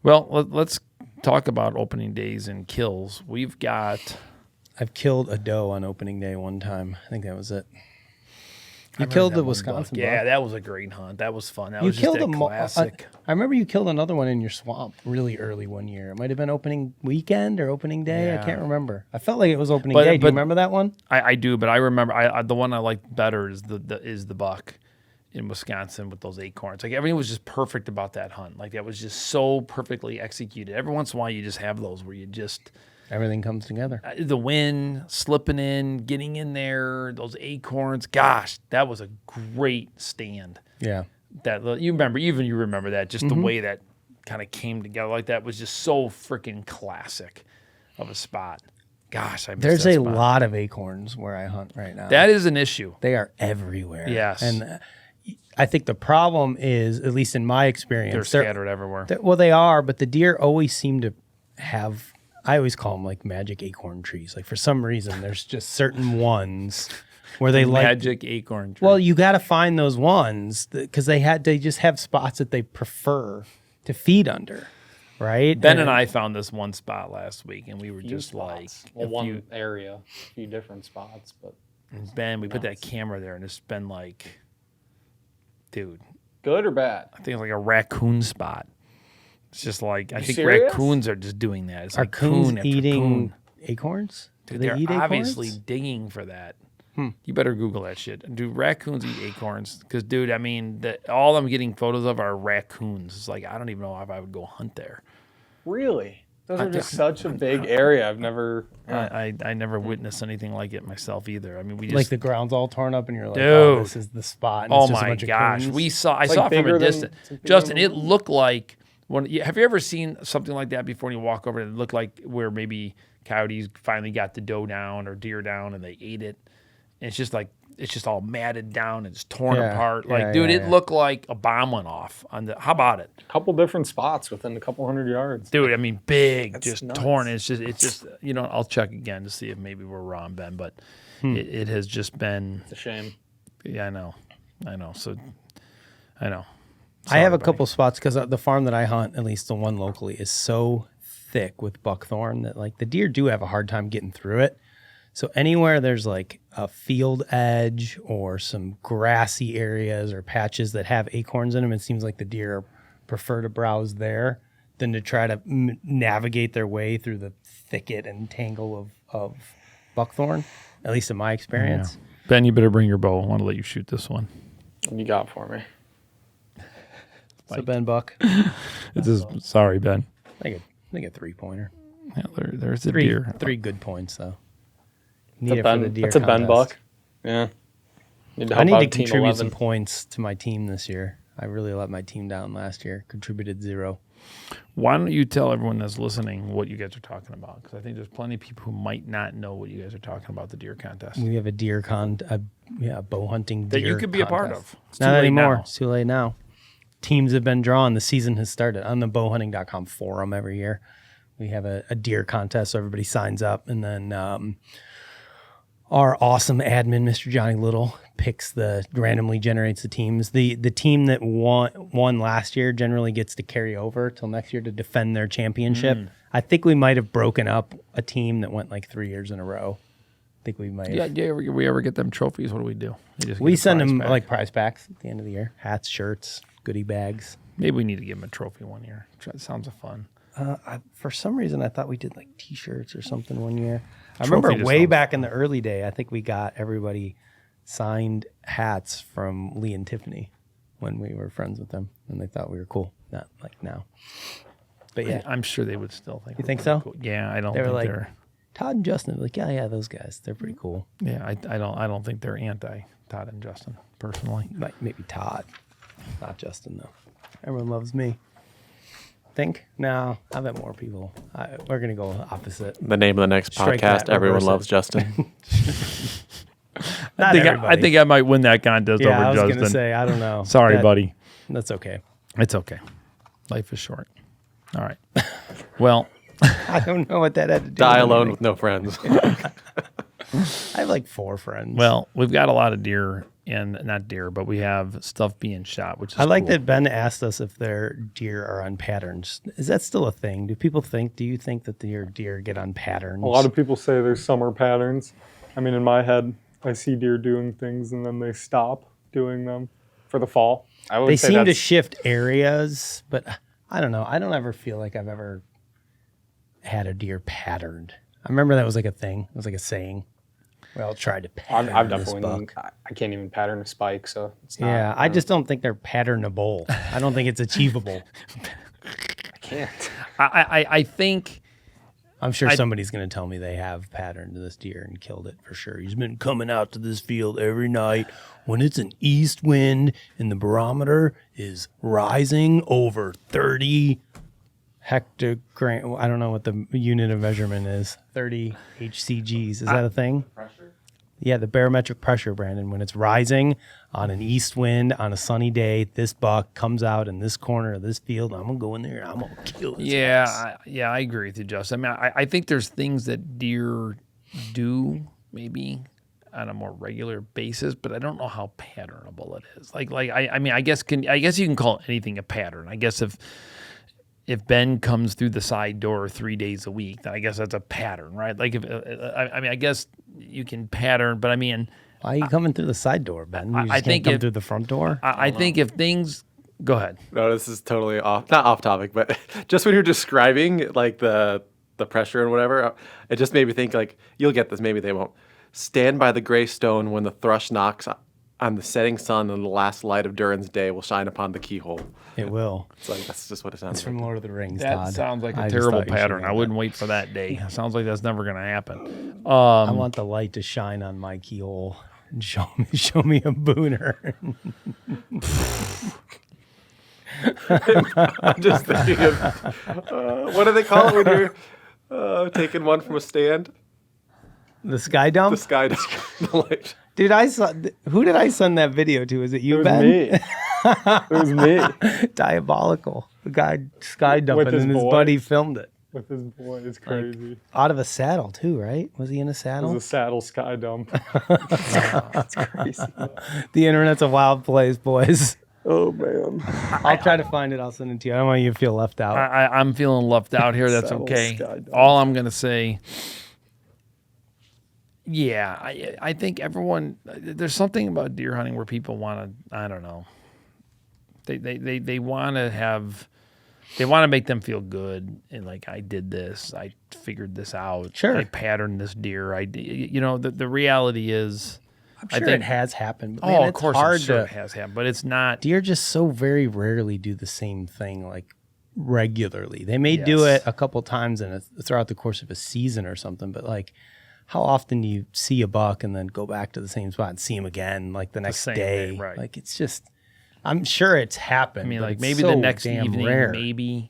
Well, let's talk about opening days and kills. We've got. I've killed a doe on opening day one time. I think that was it. I You remember killed that the one Wisconsin buck. Yeah, buck. that was a great hunt. That was fun. That You was killed just a a mo- classic. I remember you killed another one in your swamp really early one year. It might have been opening weekend or opening day. I Yeah. can't remember. I felt like it was opening But- day. Do you but- remember that one? I do, but I remember the one I liked better is the buck in Wisconsin with those acorns. Like everything was just perfect about that hunt. Like that was just so perfectly executed. Every once in a while, you just have those where you just Everything comes together. the wind slipping in, getting in there, those acorns. Gosh, that was a great stand. Yeah. That you remember, even you remember that, just the way that kind of came together like that was just so freaking classic of a spot. Gosh, I miss There's that a spot. lot of acorns where I hunt right now. That is an issue. They are everywhere. Yes. And I think the problem is, at least in my experience, They're scattered everywhere. Well, they are, but the deer always seem to have. I always call them like magic acorn trees. Like for some reason, there's just certain ones where they like. Magic acorn tree. Well, you got to find those ones because they just have spots that they prefer to feed under, right? Ben and I found this one spot last week, and we were few just spots. like, well, a one few- area, a few different spots, but Ben, we put that camera there, and it's been like, dude, good or bad? I think it's like a raccoon spot. It's just like I You think serious? raccoons are just doing that. It's Are like coon coons after eating coon. acorns? Do Dude, they they're eat acorns? obviously digging for that. You better Google that shit. Do raccoons eat acorns? Because, dude, I mean, all I'm getting photos of are raccoons. It's like I don't even know if I would go hunt there. Really? Those are just such a big area. I've never. I never witnessed anything like it myself either. I mean, we just Like the ground's all torn up, and you're like, Dude. "Oh, this is the spot." And oh it's just a my bunch of gosh, coons. we saw. I It's saw like it from a bigger than- distance. it's like bigger Justin, than it the- looked like have you ever seen something like that before? And you walk over, and it looked like where maybe coyotes finally got the doe down or deer down, and they ate it. And it's just all matted down and it's torn apart. Like, dude, it looked like a bomb went off on the. How about it? A couple different spots within a couple hundred yards. Dude, I mean, big, That's just nuts. torn. It's just, I'll check again to see if maybe we're wrong, Ben, but it has just been, It's a shame. yeah, I know. So, I know. I have a Sorry, couple spots because the farm that I hunt, at least the one locally, is so thick with buckthorn that like the deer do have a hard time getting through it. So anywhere there's like a field edge or some grassy areas or patches that have acorns in them, it seems like the deer prefer to browse there than to try to navigate their way through the thicket and tangle of buckthorn, at least in my experience. Yeah. Ben, you better bring your bow. I want to let you shoot this one. What you got for me? So Ben Buck, Sorry, Ben. I think a 3-pointer. Yeah, there's a deer. Three good points though. It's Need a it for Ben, the deer that's a Ben contest. buck. Yeah. Need to I help need out to Team contribute 11. some points to my team this year. I really let my team down last year. Contributed 0. Why don't you tell everyone that's listening what you guys are talking about? Because I think there's plenty of people who might not know what you guys are talking about, the deer contest. We have a bow hunting deer That you could be a part contest. of. It's too Not late anymore. now. It's too late now. Teams have been drawn. The season has started on the bowhunting.com forum every year. We have a deer contest, so everybody signs up, and then our awesome admin, Mr. Johnny Little, randomly generates the teams. The team that won last year generally gets to carry over till next year to defend their championship. I think we might have broken up a team that went like 3 years in a row. I think we might have. Yeah, we ever get them trophies? What do we do? We send them like prize packs at the end of the year. Hats, shirts, goodie bags. Maybe we need to give them a trophy one year. Sounds fun. For some reason, I thought we did like T-shirts or something one year. I remember just way sounds back in the early day, I think we got everybody signed hats from Lee and Tiffany when we were friends with them, and they thought we were cool. Not like now. But yeah, I'm sure they would still think. You we're think pretty so? Cool. Yeah, I don't they were think like they're. Todd and Justin. Like, yeah, those guys. They're pretty cool. Yeah, I don't think they're anti Todd and Justin personally. Maybe Todd, not Justin though. Everyone loves me. Think? No, I bet more people. We're gonna go opposite. The name of the next Strike podcast, that, Everyone reverse it. Loves Justin. Not I everybody. think I might win that contest Yeah, I over was Justin. gonna say I don't know. Sorry, buddy. That's okay. It's okay. Life is short. All right. Well, I don't know what that had to do. Die with alone anything. with no friends. I have like 4 friends. well, we've got a lot of deer and not deer, but we have stuff being shot, which is I like cool. that Ben asked us if their deer are on patterns. Is that still a thing? Do you think that your deer get on patterns? A lot of people say there's summer patterns. I mean, in my head, I see deer doing things and then they stop doing them for the fall. I would they say seem to that's- shift areas, but I don't know. I don't ever feel like I've ever had a deer patterned. I remember that was like a thing. It was like a saying. We all tried to pattern I've this definitely. buck. I can't even pattern a spike, so it's not. Yeah, I just don't think they're patternable. I don't think it's achievable. I can't. I think I'm sure somebody's going to tell me they have patterned this deer and killed it for sure. He's been coming out to this field every night when it's an east wind and the barometer is rising over 30 hectogram. I don't know what the unit of measurement is. 30 HCGs. Is that a thing? Pressure? Yeah, the barometric pressure, Brandon. When it's rising on an east wind on a sunny day, this buck comes out in this corner of this field. I'm going to go in there and I'm going to kill it. I agree with you, Justin. I mean, I think there's things that deer do maybe on a more regular basis, but I don't know how patternable it is. I mean, I guess you can call anything a pattern. I guess if Ben comes through the side door 3 days a week, then I guess that's a pattern, right? Like I guess you can pattern, but I mean, Why are you coming through the side door, Ben? You just can't come through the front door? I think if things go ahead. No, this is totally not off topic, but just when you're describing like the pressure and whatever, it just made me think like, you'll get this, maybe they won't. Stand by the gray stone when the thrush knocks on the setting sun and the last light of Durin's day will shine upon the keyhole. It will. It's like that's just what it sounds It's like. from Lord of the Rings, That Todd. sounds like a I just terrible thought you should pattern. know I that. wouldn't wait for that day. Sounds like that's never going to happen. I want the light to shine on my keyhole and show me a booner. I'm just thinking of what do they call it when you're taking one from a stand? The sky dump? The sky light. Dude, I saw. Who did I send that video to? Is it you, It was Ben? me. It was me Diabolical. The guy sky dumping, his and his boy. buddy filmed it. with his boy. It's crazy. Out of a saddle too, right? Was he in a It saddle? was a saddle sky dump. That's crazy. The internet's a wild place, boys. Oh man. I'll try to find it. I'll send it to you. I don't want you to feel left out. I'm feeling left out here. That's Saddle okay. sky dump. All I'm gonna say, yeah, I think everyone. There's something about deer hunting where people want to. I don't know. They want to have. They want to make them feel good and like I did this. I figured this out. Sure. I patterned this deer. The reality is. I'm sure I think it has happened. But Oh, man, of it's course, hard I'm sure to. it has happened, but it's not. Deer just so very rarely do the same thing like regularly. They may do Yes. it a couple times throughout the course of a season or something, but like how often do you see a buck and then go back to the same spot and see him again like the next same day? day, right. Like it's just, I'm sure it's happened. I mean, but like it's maybe so the next damn evening, rare. maybe,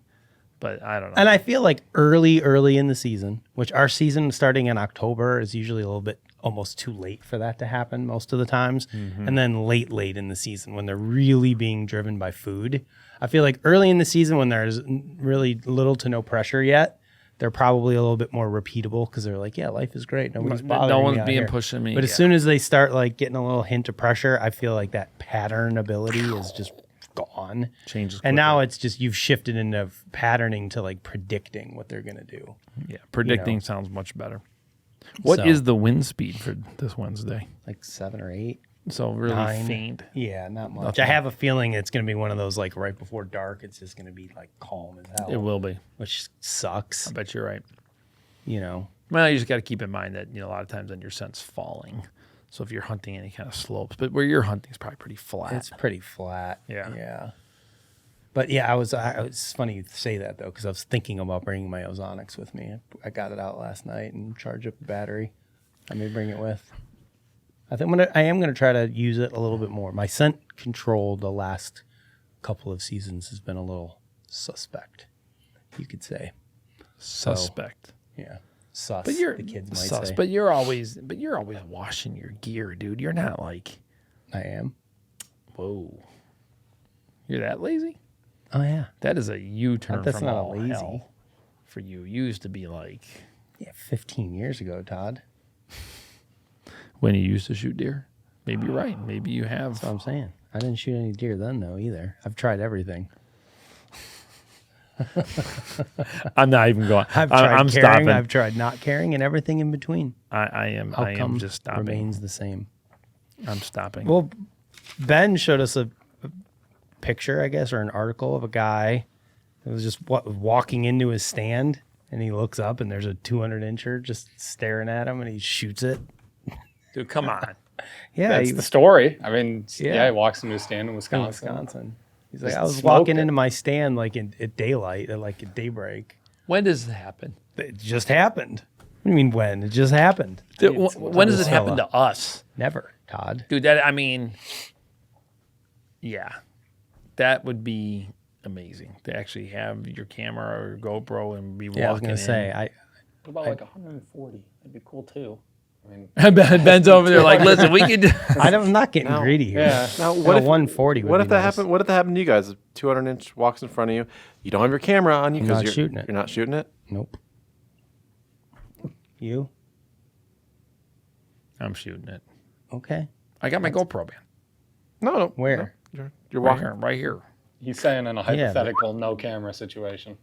but I don't know. And I feel like early in the season, which our season starting in October is usually a little bit almost too late for that to happen most of the times. Mm-hmm. And then late in the season when they're really being driven by food. I feel like early in the season when there's really little to no pressure yet, they're probably a little bit more repeatable because they're like, yeah, life is great. Nobody's bothering no me one's out being here. pushing me. But as yeah. soon as they start like getting a little hint of pressure, I feel like that pattern ability is just gone. Changes And now quickly. it's just you've shifted into patterning to like predicting what they're going to do. Yeah, predicting sounds much better. What is So- the wind speed for this Wednesday? Like 7 or 8. So really 9. faint. Yeah, not much. Nothing. I have a feeling it's going to be one of those like right before dark. It's just going to be like calm as hell. It will be. Which sucks. I bet you're right. You know, Well, you just got to keep in mind that a lot of times then your scent's falling. So if you're hunting any kind of slopes, but where you're hunting is probably pretty flat. it's pretty flat. Yeah. Yeah. But yeah, it's funny you say that though, because I was thinking about bringing my Ozonics with me. I got it out last night and charged up the battery. I may bring it with. I think I am gonna try to use it a little bit more. My scent control the last couple of seasons has been a little suspect, you could say. Suspect. Yeah, sus. But you're the kids might sus. say. But you're always washing your gear, dude. You're not like, I am. whoa. You're that lazy? Oh yeah, That is a U-turn That's from not all lazy. hell for you. You used to be like yeah. 15 years ago, Todd. when you used to shoot deer. Maybe you're right. Maybe you have. That's what I'm saying. I didn't shoot any deer then though either. I've tried everything. I'm not even going. I've tried I'm carrying, stopping. I've tried not carrying, and everything in between. I Outcome am just stopping. remains the same. I'm stopping. Well, Ben showed us a picture, I guess, or an article of a guy that was just walking into his stand, and he looks up, and there's a 200-incher just staring at him, and he shoots it. Dude, come on. Yeah, That's he the story. I mean, Yeah. yeah, he walks into a stand in in Wisconsin. Wisconsin. He's like, Just I was smoked walking it. into my stand like at daylight, at daybreak. When does it happen? It just happened. What do you mean when? It just happened. When does it happen to us? Never, Todd. Dude, yeah. That would be amazing to actually have your camera or your GoPro and be walking Yeah, I was gonna in. say What about like 140? That'd be cool too. I mean, Ben's over there like, listen, we could. I'm not getting No. greedy here. yeah. Now, What what a if 140 would What be if that nice. happened? What if that happened to you guys? A 200-inch walks in front of you. You don't have your camera on you I'm because not you're shooting it. You're not shooting it. Nope. You? I'm shooting it. Okay. I got my GoPro, man. No. Where? No. You're Right walking. here, right here. He's saying in a but- hypothetical no camera situation.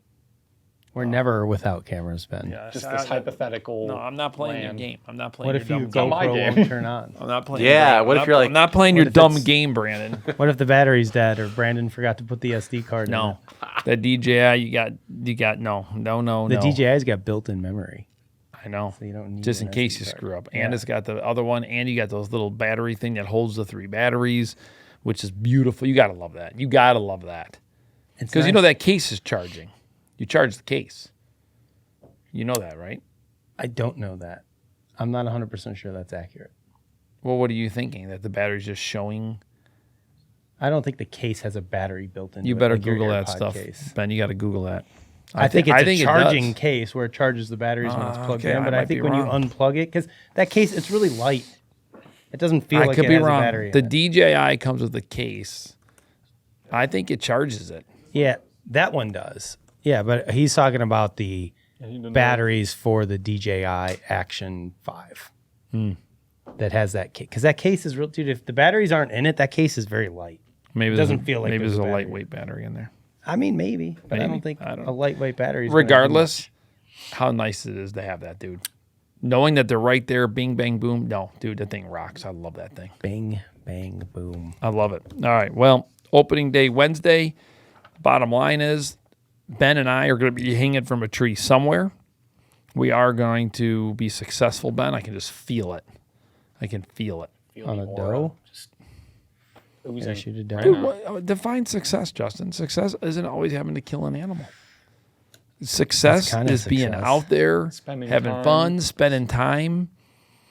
We're never without cameras, Ben. Yeah, Just so this I- hypothetical. No, I'm not playing land. your game. I'm not playing What your if dumb you game. my GoPro game. won't turn on? I'm not playing. Yeah, your what game. if you're like- I'm not playing What your if dumb it's- game, Brandon. What if the battery's dead or Brandon forgot to put the SD card No, in? that DJI you got no. The DJI's got built-in memory. I I know. So you don't need just in an case SD you card. screw up. Yeah. And it's got the other one, and you got those little battery thing that holds the 3 batteries, which is beautiful. You got to love that. You got to love that. It's Because you know nice. that case is charging. You charge the case. You know that, right? I don't know that. I'm not 100% sure that's accurate. Well, what are you thinking? That the battery's just showing? I don't think the case has a battery built into You it. better like your Google that AirPod stuff. case. Ben, you got to Google that. I think it's a it charging does. case where it charges the batteries when it's plugged okay, in. I But I might think be when you wrong. unplug it, because that case, it's really light. It doesn't feel I like could it be has wrong. a battery The in it. DJI comes with a case. I think it charges it. Yeah, that one does. Yeah, but he's talking about the batteries for the DJI Action 5 that has that case. Because that case is real, dude. If the batteries aren't in it, that case is very light. Maybe It there's doesn't feel like maybe there's there's a a battery. lightweight battery in there. I mean, maybe, but I Maybe. don't think I don't a know. lightweight battery is gonna do Regardless, how nice it is to have that, dude. Knowing that they're right there, bing, bang, boom. No, dude, that thing rocks. I love that thing. much. Bang, bang, boom. I love it. All right. Well, opening day Wednesday. Bottom line is Ben and I are going to be hanging from a tree somewhere. We are going to be successful, Ben. I can just feel it. I can feel it. Feel On the a aura dough? just Yeah, oozing. shoot it down. right Dude, now. define success, Justin. Success isn't always having to kill an animal. Success That's kinda is being success. out there, Spending having time. fun, spending time,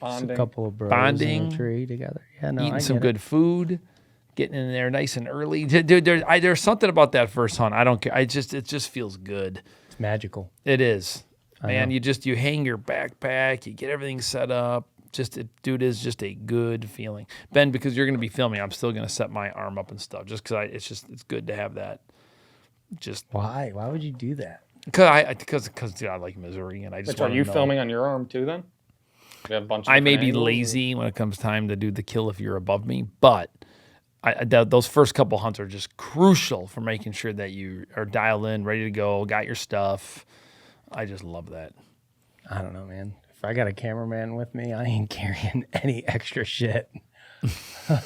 Just a Bonding. couple of bros Bonding, in a tree together. Yeah, no, I eating some get it. good food, getting in there nice and early. Dude, there's something about that first hunt. I don't care. It just feels good. It's magical. It is, man. know. You hang your backpack, you get everything set up. Dude, is just a good feeling. Ben, because you're going to be filming, I'm still going to set my arm up and stuff, just because it's good to have that. Just Why? Why would you do that? because dude, I like Missouri, and I just Which are wanna you know. filming on your arm too? Then we have a bunch. Of I may different be angles, lazy when it comes time to do the kill if you're above me, but those first couple hunts are just crucial for making sure that you are dialed in, ready to go, got your stuff. I just love that. I don't know, man. If I got a cameraman with me, I ain't carrying any extra shit.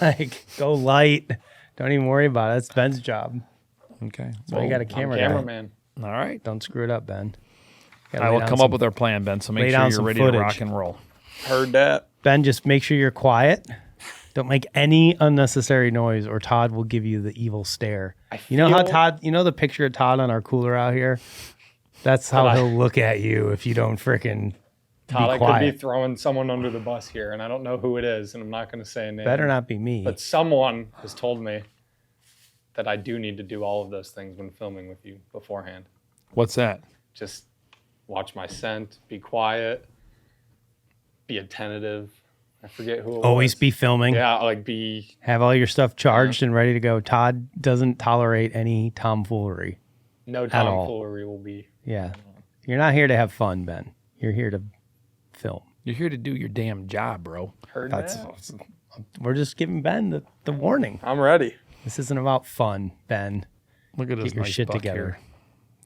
Like, go light. Don't even worry about it. It's Ben's job. Okay. So you got a I'm camera guy. cameraman. All right. Don't screw it up, Ben. Gotta I lay will down come some- up with our plan, Ben. So lay make sure down you're some ready to footage. rock and roll. Heard that. Ben, just make sure you're quiet. Don't make any unnecessary noise, or Todd will give you the evil stare. You know how feel- Todd? You know the picture of Todd on our cooler out here? That's how he'll look at you if you don't frickin' Todd, be I quiet. could be throwing someone under the bus here, and I don't know who it is, and I'm not going to say a name. Better not be me. But someone has told me that I do need to do all of those things when filming with you beforehand. What's that? Just watch my scent, be quiet, be attentive. I forget who it Always was. be filming. Yeah, like be. Have all your stuff charged and ready to go. Todd doesn't tolerate any tomfoolery. No all. tomfoolery will be. Yeah. You're not here to have fun, Ben. You're here to film. You're here to do your damn job, bro. Heard That's that? We're just giving Ben the warning. I'm ready. This isn't about fun, Ben. Look at this Get your nice shit buck together. here.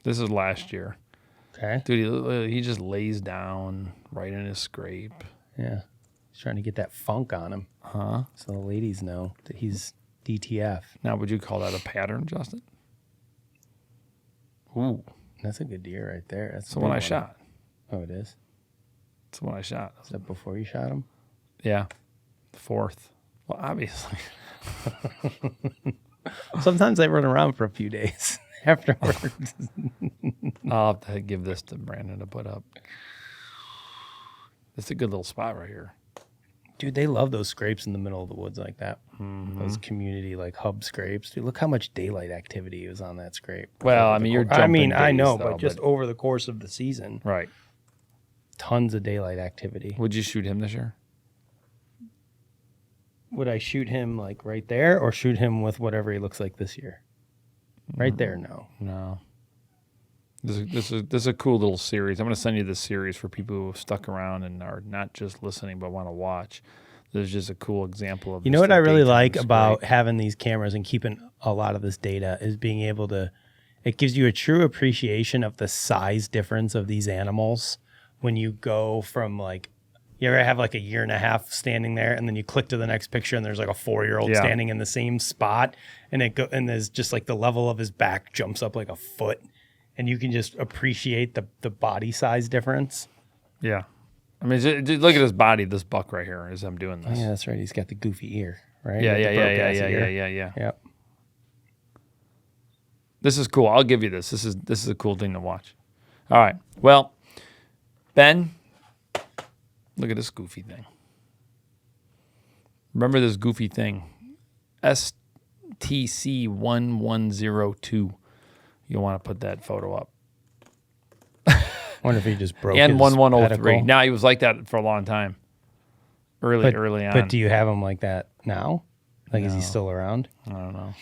This is last year. Okay. Dude, he just lays down right in his scrape. Yeah. He's trying to get that funk on him. Huh? So the ladies know that he's DTF. Now, would you call that a pattern, Justin? Ooh, That's a good deer right there. That's that's the one I shot. Oh, it is? That's the one I shot. Is that before you shot him? Yeah, the fourth. Well, obviously. Sometimes I run around for a few days afterwards. I'll have to give this to Brandon to put up. It's a good little spot right here. Dude, they love those scrapes in the middle of the woods like that. Those community like hub scrapes. Dude, look how much daylight activity was on that scrape. Well, Over I the mean, you're cour- I jumping mean, I days, know, though, but just but- over the course of the season, Right. tons of daylight activity. Would you shoot him this year? Would I shoot him like right there or shoot him with whatever he looks like this year? Right there, no. No. This is a cool little series. I'm going to send you this series for people who have stuck around and are not just listening but want to watch. There's just a cool example of. You know just what a I really daytime like scrape. about having these cameras and keeping a lot of this data is being able to, it gives you a true appreciation of the size difference of these animals when you go from like, you ever have like a year and a half standing there and then you click to the next picture and there's like a 4-year-old Yeah. standing in the same spot and and there's just like the level of his back jumps up like a foot and you can just appreciate the body size difference. Yeah. I mean, look at his body, this buck right here, as I'm doing this. Yeah, that's right. He's got the goofy ear, right? Yeah, He got yeah, the yeah, broke-ass yeah, ear. yeah, yeah. Yep. This is cool. I'll give you this. This is a cool thing to watch. All right. Well, Ben, look at this goofy thing. Remember this goofy thing. STC1102. You want to put that photo up. Wonder if he just broke And his 1103. pedicle. Now, he was like that for a long time. Early on. But do you have him like that now? Like, is he still around? I don't know.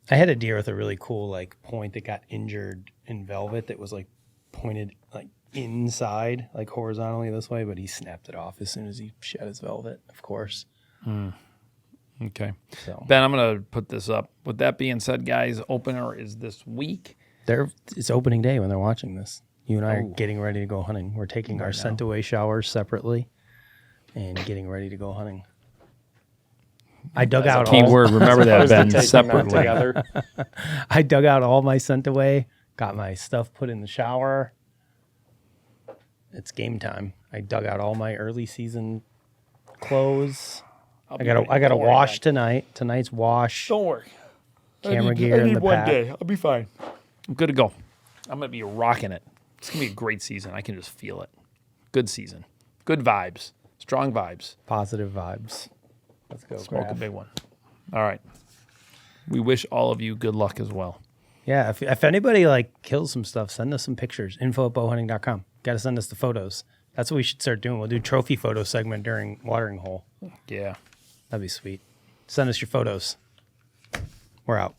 I had a deer with a really cool like point that got injured in velvet that was like pointed like inside, like horizontally this way, but he snapped it off as soon as he shed his velvet, of course. Okay. So Ben, I'm going to put this up. With that being said, guys, opener is this week. it's opening day when they're watching this. You and I are getting ready to go hunting. We're taking our scent away showers separately and getting ready to go hunting. I dug out Key word. Remember that, Opposed to Ben, taking them separately. together. I dug out all my scent away, got my stuff put in the shower. It's game time. I dug out all my early season clothes. I gotta wash tonight. Tonight's wash. Don't worry. Camera gear in the pack. I'll be fine. I'm good to go. I'm going to be rocking it. It's going to be a great season. I can just feel it. Good season. Good vibes. Strong vibes. Positive vibes. Let's go. Smoke a Graf. big one. All right. We wish all of you good luck as well. Yeah, if anybody like kills some stuff, send us some pictures. info@bowhunting.com. Got to send us the photos. That's what we should start doing. We'll do trophy photo segment during watering hole. Yeah. That'd be sweet. Send us your photos. We're out.